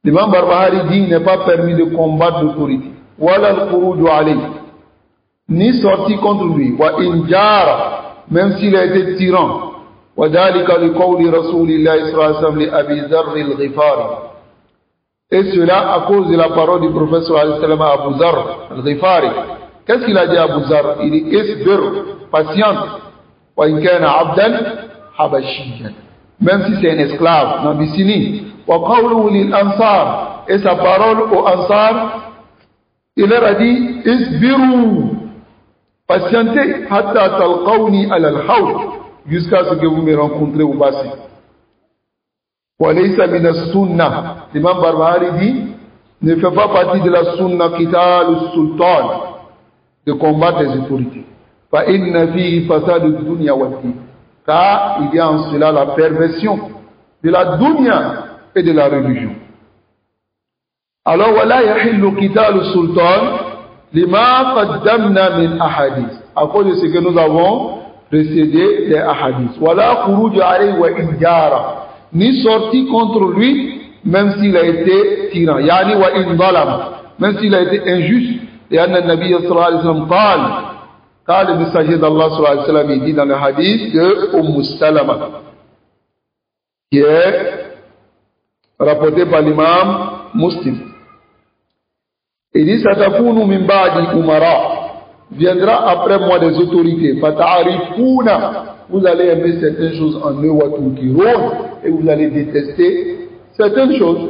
L'imam Barbahari dit il n'est pas permis de combattre l'autorité, wala al-khuruj alayhi, ni sorti contre lui, wa injara, même s'il a été tyran, wa dhalika li qawli rasulillahi sallallahu alayhi wa sallam li Abi Dharr al-Ghifari, et cela à cause de la parole du prophète sallallahu alayhi wa sallam à Abu Dharr al-Ghifari. Qu'est-ce qu'il a dit à Abu Dharr? Il dit isbir, patiente, wa in kana abdan habashiyan, même si c'est un esclave n'Abyssinie. Wa qawluhu lil ansar, et sa parole aux ansar, il leur a dit isbiru, patientez, hatta talqawni ala al-hawd, jusqu'à ce que vous me rencontrez au bassin. Wa laysa min as-sunnah, l'imam Barbahari dit ne fait pas partie de la sunna qital as-sultan, de combattre les autorités. Fa inna fihi fasad ad-dunya wa ad-din, car il y a en cela la perversion de la dunya et de la religion. Alors wala yahillu qital as-sultan lima qaddamna min ahadith, à cause de ce que nous avons précédé des ahadiths. Wala khuruj alayhi wa injara, ni sorti contre lui même s'il a été tyran, yani wa inzalam, même s'il a été injuste. Et anna nabiy sallallahu alayhi wa sallam qala, car le messager d'Allah sallallahu alayhi wa sallam il dit dans le hadith de Salama, qui est rapporté par l'imam Muslim. Il dit satakunu min ba'di umara, viendra après moi des autorités, fata'arifuna, vous allez aimer certaines choses en eux, wa tunkirun, et vous allez détester certaines choses.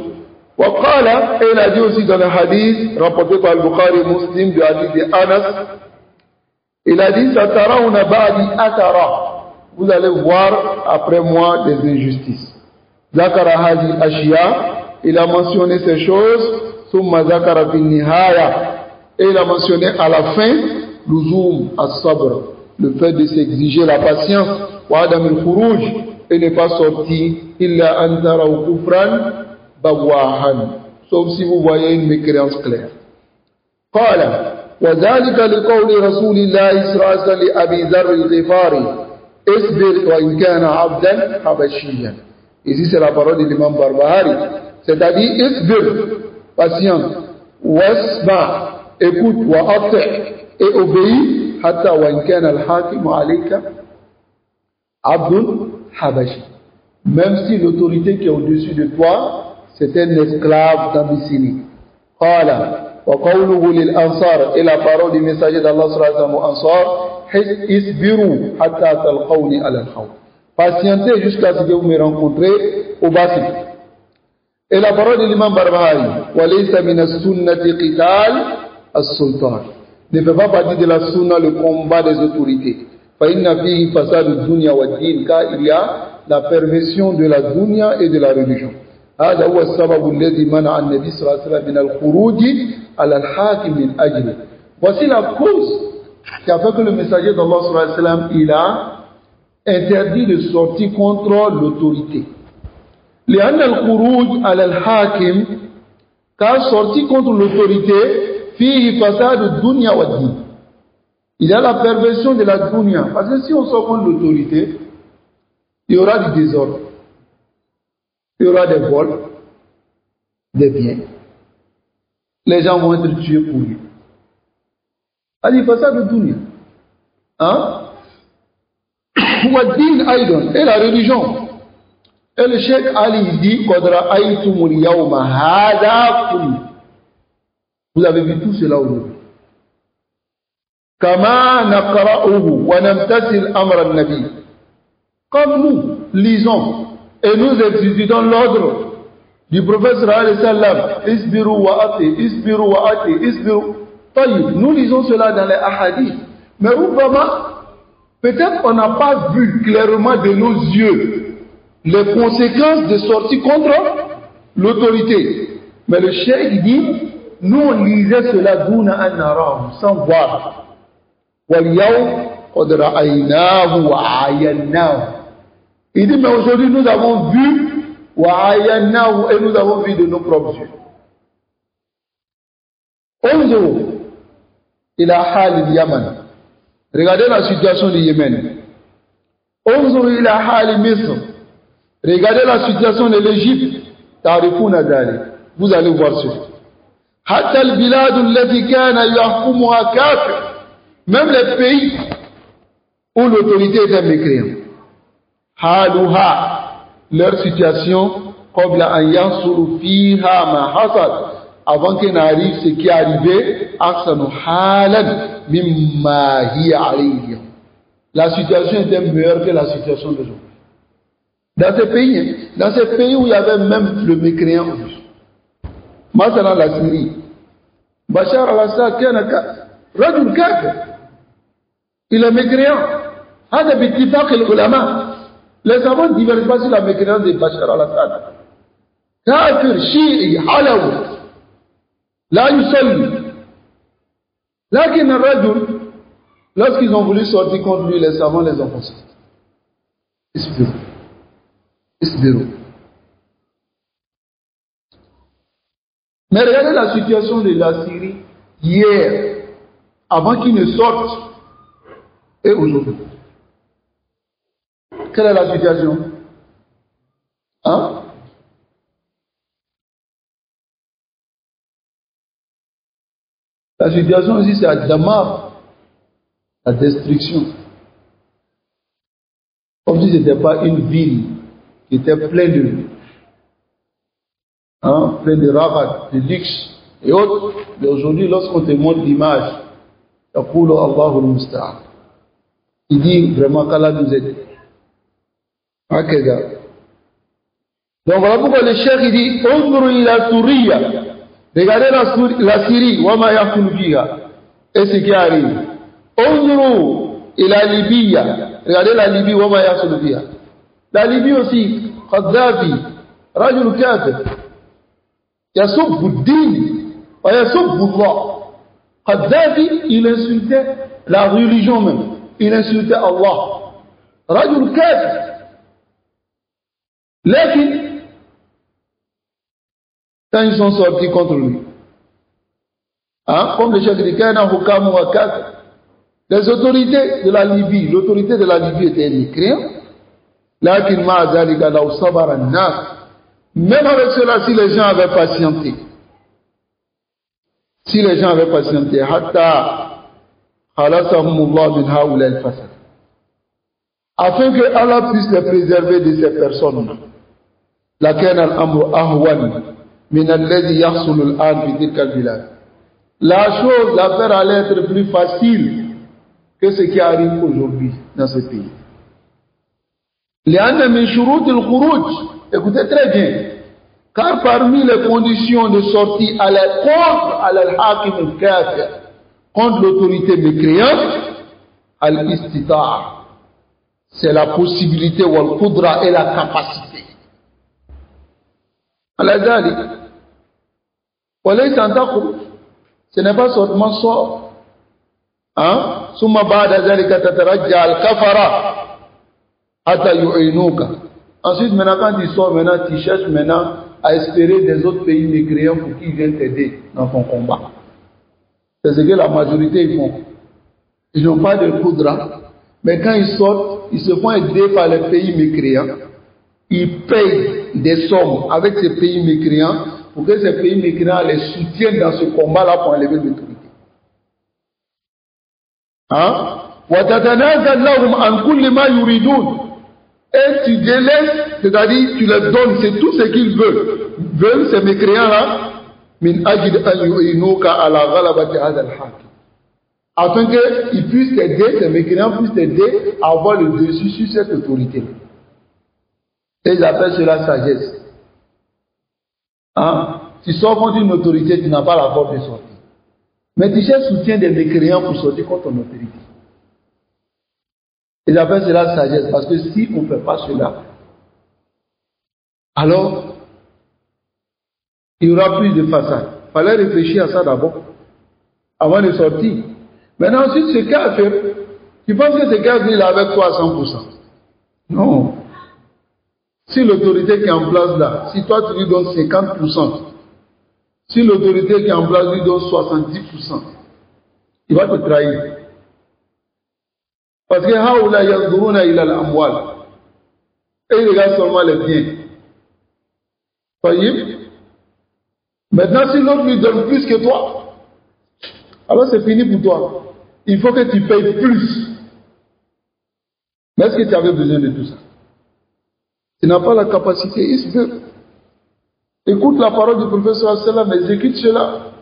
Wa qala, et il a dit aussi dans le hadith rapporté par Bukhari et Muslim, du hadith de Anas, il a dit satarawna ba'di atara, vous allez voir après moi des injustices. Zakara hadi ashia, il a mentionné ces choses, summa zakara fi nihaya, et il a mentionné à la fin l'uzum as-sabr, le fait de s'exiger la patience, wa adam al-khuruj, et ne pas sortir illa an taraw kufran bawahan, sauf si vous voyez une mécréance claire. Qala wa dhalika li qawli rasulillahi sallallahu alayhi wa sallam li Abi Dharr al-Ghifari isbir wa in kana abdan habashiyan. Ici c'est la parole de l'imam Barbahari, c'est-à-dire isbir, patiente. Wasma, écoute, wa ati, et obéis, hatta wa inkana al-hakim alayka abdul habashi. Même si l'autorité qui est au-dessus de toi, c'est un esclave d'Abyssinie. Qala, wa qawluhu lil ansar, et la parole du messager d'Allah sallallahu alayhi wa sallam, isbiru hatta talqawni ala al-khawf. Patientez jusqu'à ce que vous me rencontrez au bassin. Et la parole de l'imam Barbahari, walaysa min as-sunnati qital as-sultan. Ne fait pas partie de la sunna le combat des autorités. Fa inna fihi fasad ad-dunya wa ad-din, car il y a la perversion de la dunya et de la religion. هذا هو السبب الذي منع النبي صلى الله عليه وسلم من الخروج على الحاكم من أجله. Voici la cause qui a fait que le messager d'Allah sallallahu alayhi wa sallam, il a interdit de sortir contre l'autorité. لأن الخروج على الحاكم, car sortir contre l'autorité, فيه فساد الدنيا والدين. Il y a la perversion de la dunya. Parce que si on sort contre l'autorité, il y aura du désordre. Il y aura des vols, des biens. Les gens vont être tués pour lui. Il dit فساد الدنيا. Hein? والدين أيضا. Et la religion. Et le Cheikh Ali dit قد رأيتم اليوم هذا كله. Vous avez vu tout cela aujourd'hui. كما نقرأه ونمتثل أمر النبي. Comme nous lisons et nous exécutons l'ordre du prophète sallallahu alayhi wa sallam, isbiru wa ati, isbiru wa ati, isbiru. Nous lisons cela dans les ahadiths. Mais peut-être on n'a pas vu clairement de nos yeux les conséquences de sortir contre l'autorité. Mais le cheikh dit, nous on lisait cela duna an narahu, sans voir. وَالْيَوْمَ قَدْ رَأَيْنَاهُ وَعَيَنَّاهُ. Il dit, mais aujourd'hui nous avons vu وَعَيَنَّاهُ, et nous avons vu de nos propres yeux. انظروا إلى حال اليمن. Regardez la situation du Yémen. انظروا إلى حال مصر. Regardez la situation de l'Égypte. تعرفون ذلك. Vous allez voir cela. حتى البلاد التي كان يحكمها كافر. Même les pays où l'autorité était mécréante. حالها, leur situation, قبل أن يحصل فيها ما حصل, avant qu'il n'arrive ce qui est arrivé, أحسن حالا مما هي عليه اليوم. La situation était meilleure que la situation d'aujourd'hui. Dans ces pays où il y avait même le mécréant, مثلا la Syrie, Bachar al-Assad كان رجل كافر. Il est mécréant. هذا باتفاق العلماء. Les savants ne divergent pas sur la mécréance de Bachar al-Assad. كافر شيعي حلوي لا يصلي. لكن الرجل, lorsqu'ils ont voulu sortir contre lui, les savants les ont forcés. Isbiru. Mais regardez la situation de la Syrie hier, avant qu'il ne sorte, et aujourd'hui. Quelle est la situation? Hein? La situation ici, c'est à Damar, la destruction. Comme si ce n'était pas une ville qui était pleine de ravades, de luxe et autres. Mais aujourd'hui, lorsqu'on te montre l'image, il dit vraiment qu'Allah nous aide. Donc voilà pourquoi le cheikh il dit regardez la Syrie, wama yakunu fiha, et ce qui arrive. La Libye, regardez la Libye, wama yakunu fiha. La Libye aussi, Kadhafi, rajul kafir, yasubbu ad-din wa yasubbu Allah. Kadhafi, il insultait la religion même, il insultait Allah. Rajul kafir. Lakin, quand ils sont sortis contre lui, comme le chef dit, les autorités de la Libye, l'autorité de la Libye était mécréante. Lakin ma'azalika law sabara an-nas. Même avec cela, si les gens avaient patienté, Si les gens avaient patienté, afin que Allah puisse les préserver de ces personnes, la chose, l'affaire allait être plus facile que ce qui arrive aujourd'hui dans ce pays. Écoutez très bien, car parmi les conditions de sortie contre al-hakim al-kafir, contre l'autorité mécréante, al-istita'a, c'est la possibilité, wal-qudra, et la capacité. Al-azali, ce n'est pas seulement sort. Summa ba'da zalika tatarajja al-kafara hatta yu'inuka. Ensuite, maintenant, quand tu sors, maintenant, tu cherches maintenant à espérer des autres pays mécréants pour qu'ils viennent t'aider dans ton combat. C'est ce que la majorité ils font. Ils n'ont pas de qudra. Mais quand ils sortent, ils se font aider par les pays mécréants. Ils payent des sommes avec ces pays mécréants pour que ces pays mécréants les soutiennent dans ce combat-là pour enlever l'autorité. Et tu délaisses, c'est-à-dire tu leur donnes, c'est tout ce qu'ils veulent ces mécréants-là, afin qu'ils puissent t'aider, ces mécréants puissent t'aider à avoir le dessus sur cette autorité. Et ils appellent cela sagesse. Tu sors contre une autorité, tu n'as pas la force de sortir. Mais tu cherches soutien des mécréants pour sortir contre ton autorité. Ils appellent cela sagesse, parce que si on ne fait pas cela, alors il y aura plus de façade. Il fallait réfléchir à ça d'abord, avant de sortir. Maintenant, ensuite, ce kafir, tu penses que ce kafir est avec toi à 100%? Non. Si l'autorité qui est en place là, si toi tu lui donnes 50%, si l'autorité qui est en place lui donne 70%, il va te trahir. Parce que haoula yanzuruna ila al-amwal. Et il regarde seulement les biens. Voyez? Maintenant, si l'autre lui donne plus que toi, alors c'est fini pour toi. Il faut que tu payes plus. Mais est-ce que tu avais besoin de tout ça? Tu n'as pas la capacité. Écoute la parole du professeur sallam, exécute cela.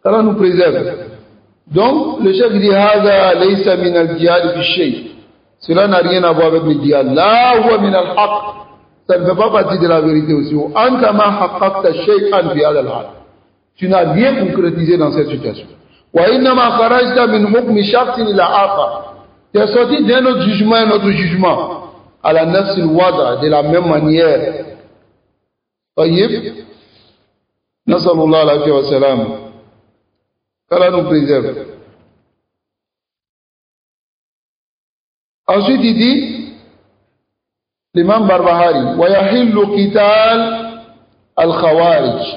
Allah nous préserve. Donc, le chef dit Hada laysa min al-jihad fi shay. Cela n'a rien à voir avec le djihad. La huwa min al-haq. Ça ne fait pas partie de la vérité aussi. Anta ma haqqaqta shay'an fi hadha al-hal. Tu n'as rien concrétisé dans cette situation. Wa inna ma kharajta min hukmi shakhsin ila akhar. Tu es sorti d'un autre jugement à un autre jugement. À la nafs al-wada, de la même manière. Tayyib. Nasallallahu alayhi wa sallam. qu'Allah nous préserve. Ensuite, il dit, l'imam Barbahari, وَيَحِلُّ قِتَالَ الْخَوَارِجِ.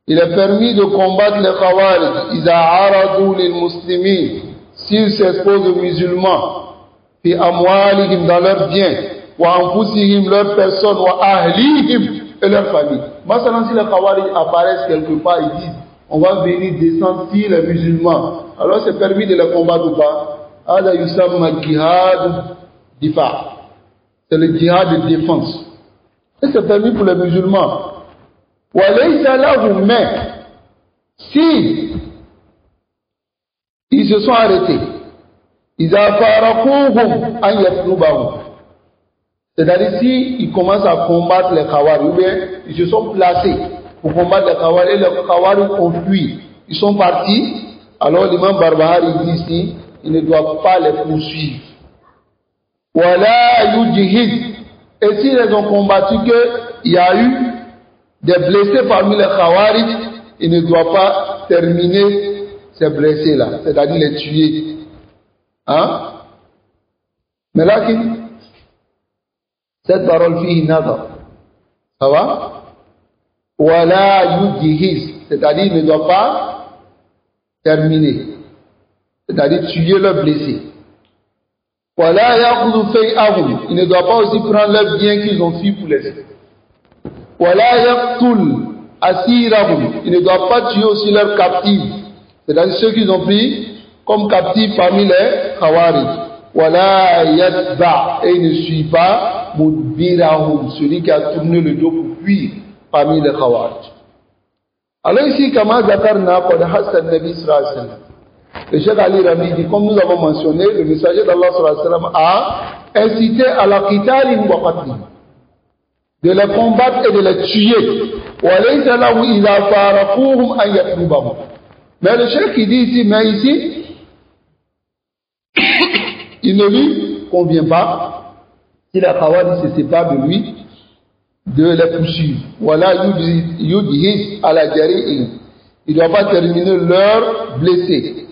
Il est permis de combattre les Khawarij, إِذَا عَرَضُوا لِلْمُسْلِمِينَ, s'ils s'exposent aux musulmans, في أموالهم, dans leurs biens, وأنفسهم, leurs personnes, وأهليهم, et leurs familles. Maintenant, si les Khawarij apparaissent quelque part, ils disent, on va venir descendre sur les musulmans, alors c'est permis de les combattre ou pas? Hada yusamma jihad difa. C'est le jihad de défense. Et c'est permis pour les musulmans. Wa laysa lahum, mais si ils se sont arrêtés, iza faraquhum an yatlubahum, c'est-à-dire si ils commencent à combattre les Khawarij, ou bien ils se sont placés pour combattre les Khawarij et les Khawarij ont fui, ils sont partis, alors l'imam Barbahari dit ici, ils ne doivent pas les poursuivre. Voilà yujihid. Et s'ils les ont combattu qu'il y a eu des blessés parmi les Khawarij, ils ne doivent pas terminer ces blessés-là, c'est-à-dire les tuer. Hein? Mais là, cette parole fihi nadar. Ça va? Voilà yujihid. C'est-à-dire ils ne doivent pas terminer. C'est-à-dire tuer leurs blessés. Voilà, il ne doit pas aussi prendre leurs biens qu'ils ont fui pour laisser. Voilà, asirahum, ils ne doivent pas tuer aussi leurs captifs, c'est-à-dire ceux qu'ils ont pris comme captifs parmi les Khawarij. Wala yatba, et il ne suit pas mudbirahum, celui qui a tourné le dos pour fuir parmi les Khawarij. Alors ici, kama zakarna qad hassan nabi sallallahu alayhi wa sallam. Le Cheikh Ali Rami dit, comme nous avons mentionné, le messager d'Allah sallallahu alayhi wa sallam a incité à la qital wa qatl, de les combattre et de les tuer. Walaysa lahu idha faraquhum an yatlubahum. Mais le Cheikh qui dit ici, mais ici, il ne lui convient pas, si la Khawarij se sépare de lui, de les poursuivre. Voilà, yudhis à la jari'in. Il ne doit pas terminer leurs blessés,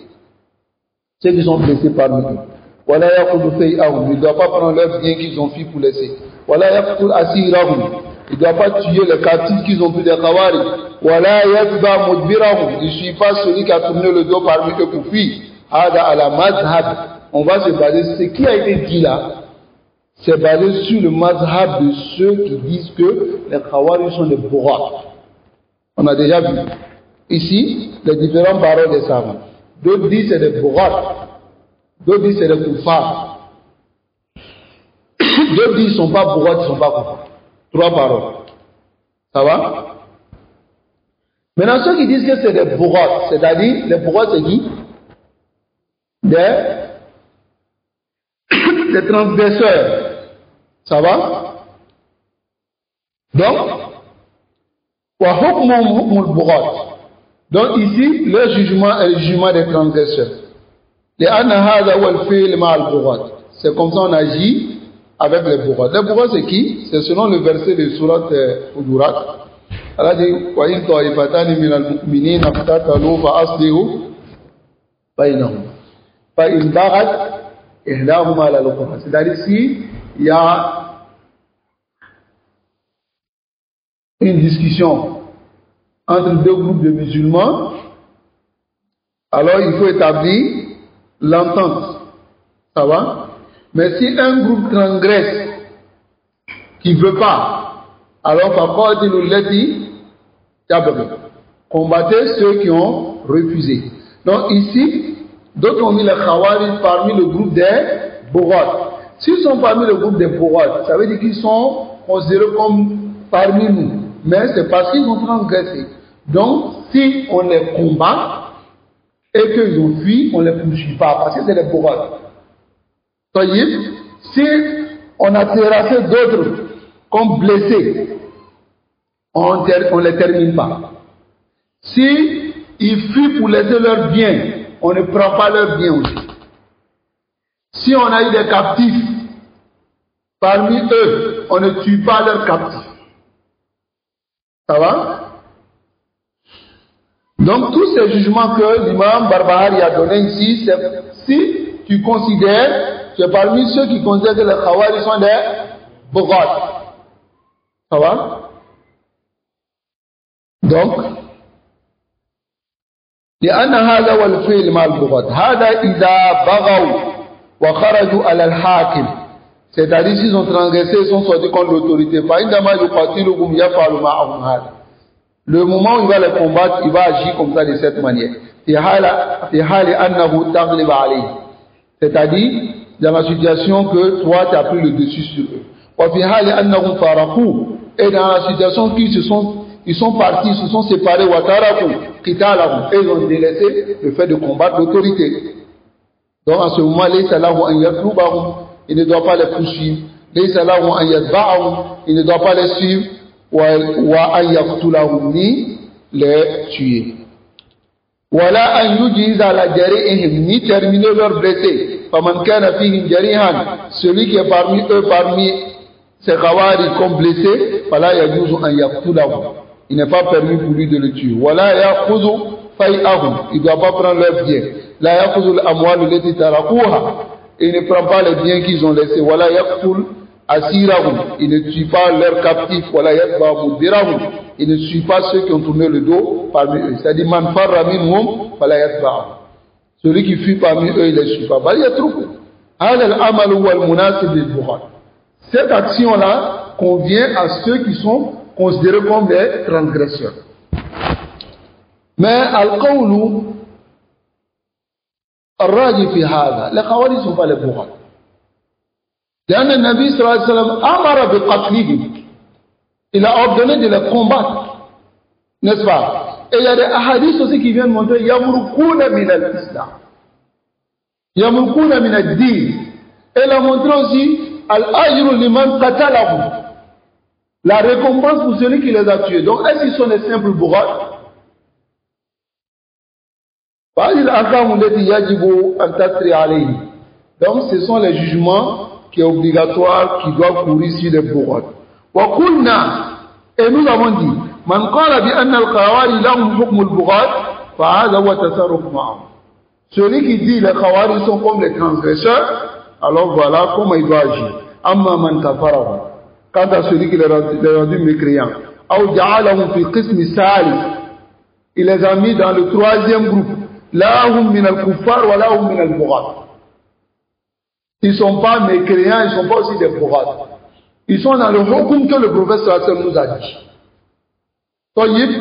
ceux qui sont blessés parmi eux. Voilà, yaqudu fay'ahum. Il ne doit pas prendre leurs biens qu'ils ont fait pour laisser. Voilà, yaqtul asirahum. Il ne doit pas tuer les captifs qu'ils ont pris des Khawarij. Voilà, yatba mudbirahum. Il ne suit pas celui qui a tourné le dos parmi eux pour fuir. Hada ala mazhab. On va se baser, ce qui a été dit là, c'est basé sur le mazhab de ceux qui disent que les Khawarij sont des bourras. On a déjà vu ici les différentes paroles des savants. D'autres disent c'est des bourras, d'autres disent c'est des koufars, d'autres disent ils ne sont pas bourras, ils ne sont pas koufars. Trois paroles. Ça va? Maintenant ceux qui disent que c'est des bourras, c'est-à-dire les bourras c'est qui? Des transgresseurs. Ça va? Donc, donc ici, le jugement est le jugement des transgresseurs. C'est comme ça on agit avec les bourrats. Les bourrats c'est qui? C'est selon le verset de Surat Hujurat. Allah dit وَإِنْ طَائِفَتَانِ مِنَ الْمُؤْمِنِينَ اقْتَتَلُوا فَأَصْلِحُوا بَيْنَهُمْ فَإِنْ بَغَتْ إِحْدَاهُمَا عَلَى الْأُخْرَى. C'est-à-dire si il y a une discussion entre deux groupes de musulmans, alors il faut établir l'entente. Ça va? Mais si un groupe transgresse, qui ne veut pas, alors combattez ceux qui ont refusé. Donc ici, d'autres ont mis les Khawarij parmi le groupe des bourrats. S'ils sont parmi le groupe des bourrats, ça veut dire qu'ils sont considérés comme parmi nous. Mais c'est parce qu'ils ont transgressé. Donc, si on les combat et qu'ils ont fui, on ne les poursuit pas parce que c'est les bourrats. Soyez, si on a terrassé d'autres comme blessés, on ne les termine pas. Si ils fuient pour laisser leurs biens, on ne prend pas leurs biens aussi. Si on a eu des captifs, parmi eux, on ne tue pas leurs captifs. Ça va? Donc tous ces jugements que l'imam Barbahari a donné ici, c'est si tu considères, tu es parmi ceux qui considèrent que les Khawarij sont des bourrats. Ça va? Donc, لأن هذا والفعل مع البغاة هذا إذا بغوا وخرجوا على الحاكم. C'est-à-dire s'ils ont transgressé, ils sont sortis contre l'autorité. Le moment où il va les combattre, il va agir comme ça de cette manière. C'est-à-dire dans la situation que toi tu as pris le dessus sur eux. Et dans la situation qu'ils sont partis, ils se sont séparés, et ils ont délaissé le fait de combattre l'autorité. Donc en ce moment, il ne doit pas les poursuivre. Il ne doit pas les suivre. Ni les tuer. Voilà un yujiz à la jari'ihim, ni terminer leurs blessés. Faman kana fihim jarihan, celui qui est parmi eux, parmi ces Khawarij comme blessé, fala yajuzu an yaqtulahu. Il n'est pas permis pour lui de le tuer. Voilà ya'khudhu fay'ahum, il ne doit pas prendre leurs biens. La ya'khudhu al-amwal allati tarakuha, il ne prend pas les biens qu'ils ont laissés. Voilà yaqtul asirahum, il ne tue pas leurs captifs. Voilà yatba mudbirahum, il ne suit pas ceux qui ont tourné le dos parmi eux. C'est-à-dire man farra minhum fala yatba'hum, celui qui fuit parmi eux, il ne les suit pas. Bal yatruku. Hada al-amal huwa al-munasib lil-bughat. Cette action-là convient à ceux qui sont considérés comme des transgresseurs. Mais al-qawlu al-raji fi hada, les Khawarij ne sont pas les Bughat. لأن النبي صلى الله عليه وسلم أمر بقتلهم. Il a ordonné de les combattre, n'est-ce pas? Et il y a des hadiths aussi qui viennent montrer yamruquna min al-islam, yamruquna min ad-din. Et il a montré aussi al-ajru liman qatalahum, la récompense pour celui qui les a tués. Donc est-ce qu'ils sont des simples bourrades? Donc ce sont les jugements qui est obligatoire, qui doivent courir sur les bourrades. Et nous avons dit, man qala bi anna al-khawari lahum hukm al-bughat, fa hadha huwa tasarruf ma'ahum. Celui qui dit les khawari sont comme les transgresseurs, alors voilà comment il doit agir. Amma man kafarahu. Quant à celui qui les a rendus mécréants, aw ja'alahum fi qism salih, il les a mis dans le troisième groupe. Lahum min al-kuffar wa lahum min al-bughat. Ils ne sont pas mécréants, ils ne sont pas aussi des bourrades. Ils sont dans le hukum que le prophète sallallahu alayhi wa sallam nous a dit. Tayyib,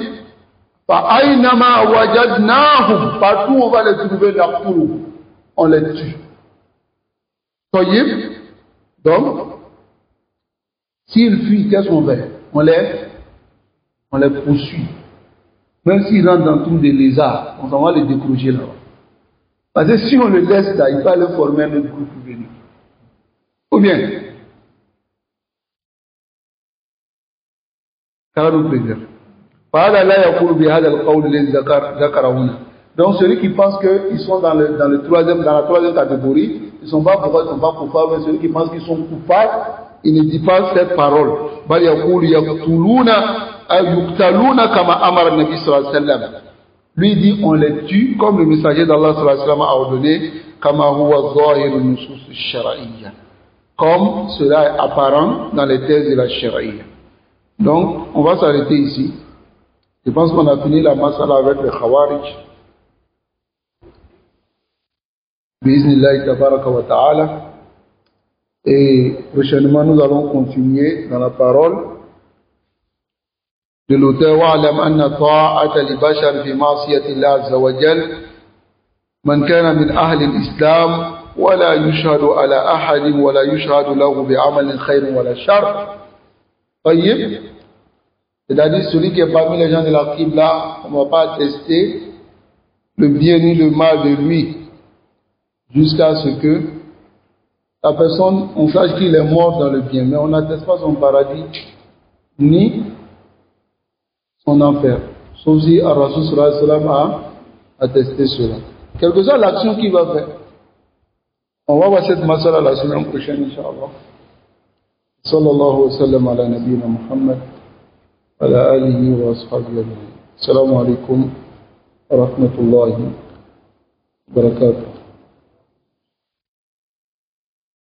fa'aynama wajadnahum, partout où on va les trouver, on les tue. Tayyib, donc, s'ils fuient, qu'est-ce qu'on fait? On les poursuit. Même s'ils rentrent dans le trou des lézards, on s'en va les décrocher là-bas. Parce que si on le laisse là, il va aller former un autre groupe pour venir. Ou bien, donc celui qui pense qu'ils sont dans la troisième catégorie, ils ne sont pas coupables, ils ne sont pas coupables, mais celui qui pense qu'ils sont coupables, il ne dit pas cette parole. Lui dit on les tue comme le messager d'Allah sallallahu alayhi wa sallam a ordonné, comme cela est apparent dans les thèses de la Sharia. Donc on va s'arrêter ici. Je pense qu'on a fini la masala avec les Khawarij. Bismillah tabaraka wa ta'ala. Et prochainement nous allons continuer dans la parole de l'auteur. وَعْلَمْ أَنَّ طَاعَةَ لِبَشَرٍ فِي مَعْصِيَةِ اللَّهِ عَزَّ وَجَلَّ مَنْ كَانَ مِنْ أَهْلِ الْإِسْلَامِ وَلَا يُشْهَدُ عَلَى أَحَدٍ وَلَا يُشْهَدُ لَهُ بِعَمَلٍ خَيْرٍ وَلَا شَرٍ. طيب, c'est-à-dire celui qui est parmi les gens de la Qibla, on ne va pas attester le bien ni le mal de lui jusqu'à ce que la personne, on sache qu'il est mort dans le bien, mais on n'atteste pas son paradis ni son enfer, sauf si Ar-Rasul sallallahu alayhi wa sallam a attesté cela. Quelle que soit l'action qu'il va faire, on va voir cette masala la semaine prochaine, Inch'Allah. Sallallahu wa sallam ala nabiyyina Muhammad wa ala alihi wa ashabihi ajma'in. Assalamu alaikum wa rahmatullahi wa barakatuh.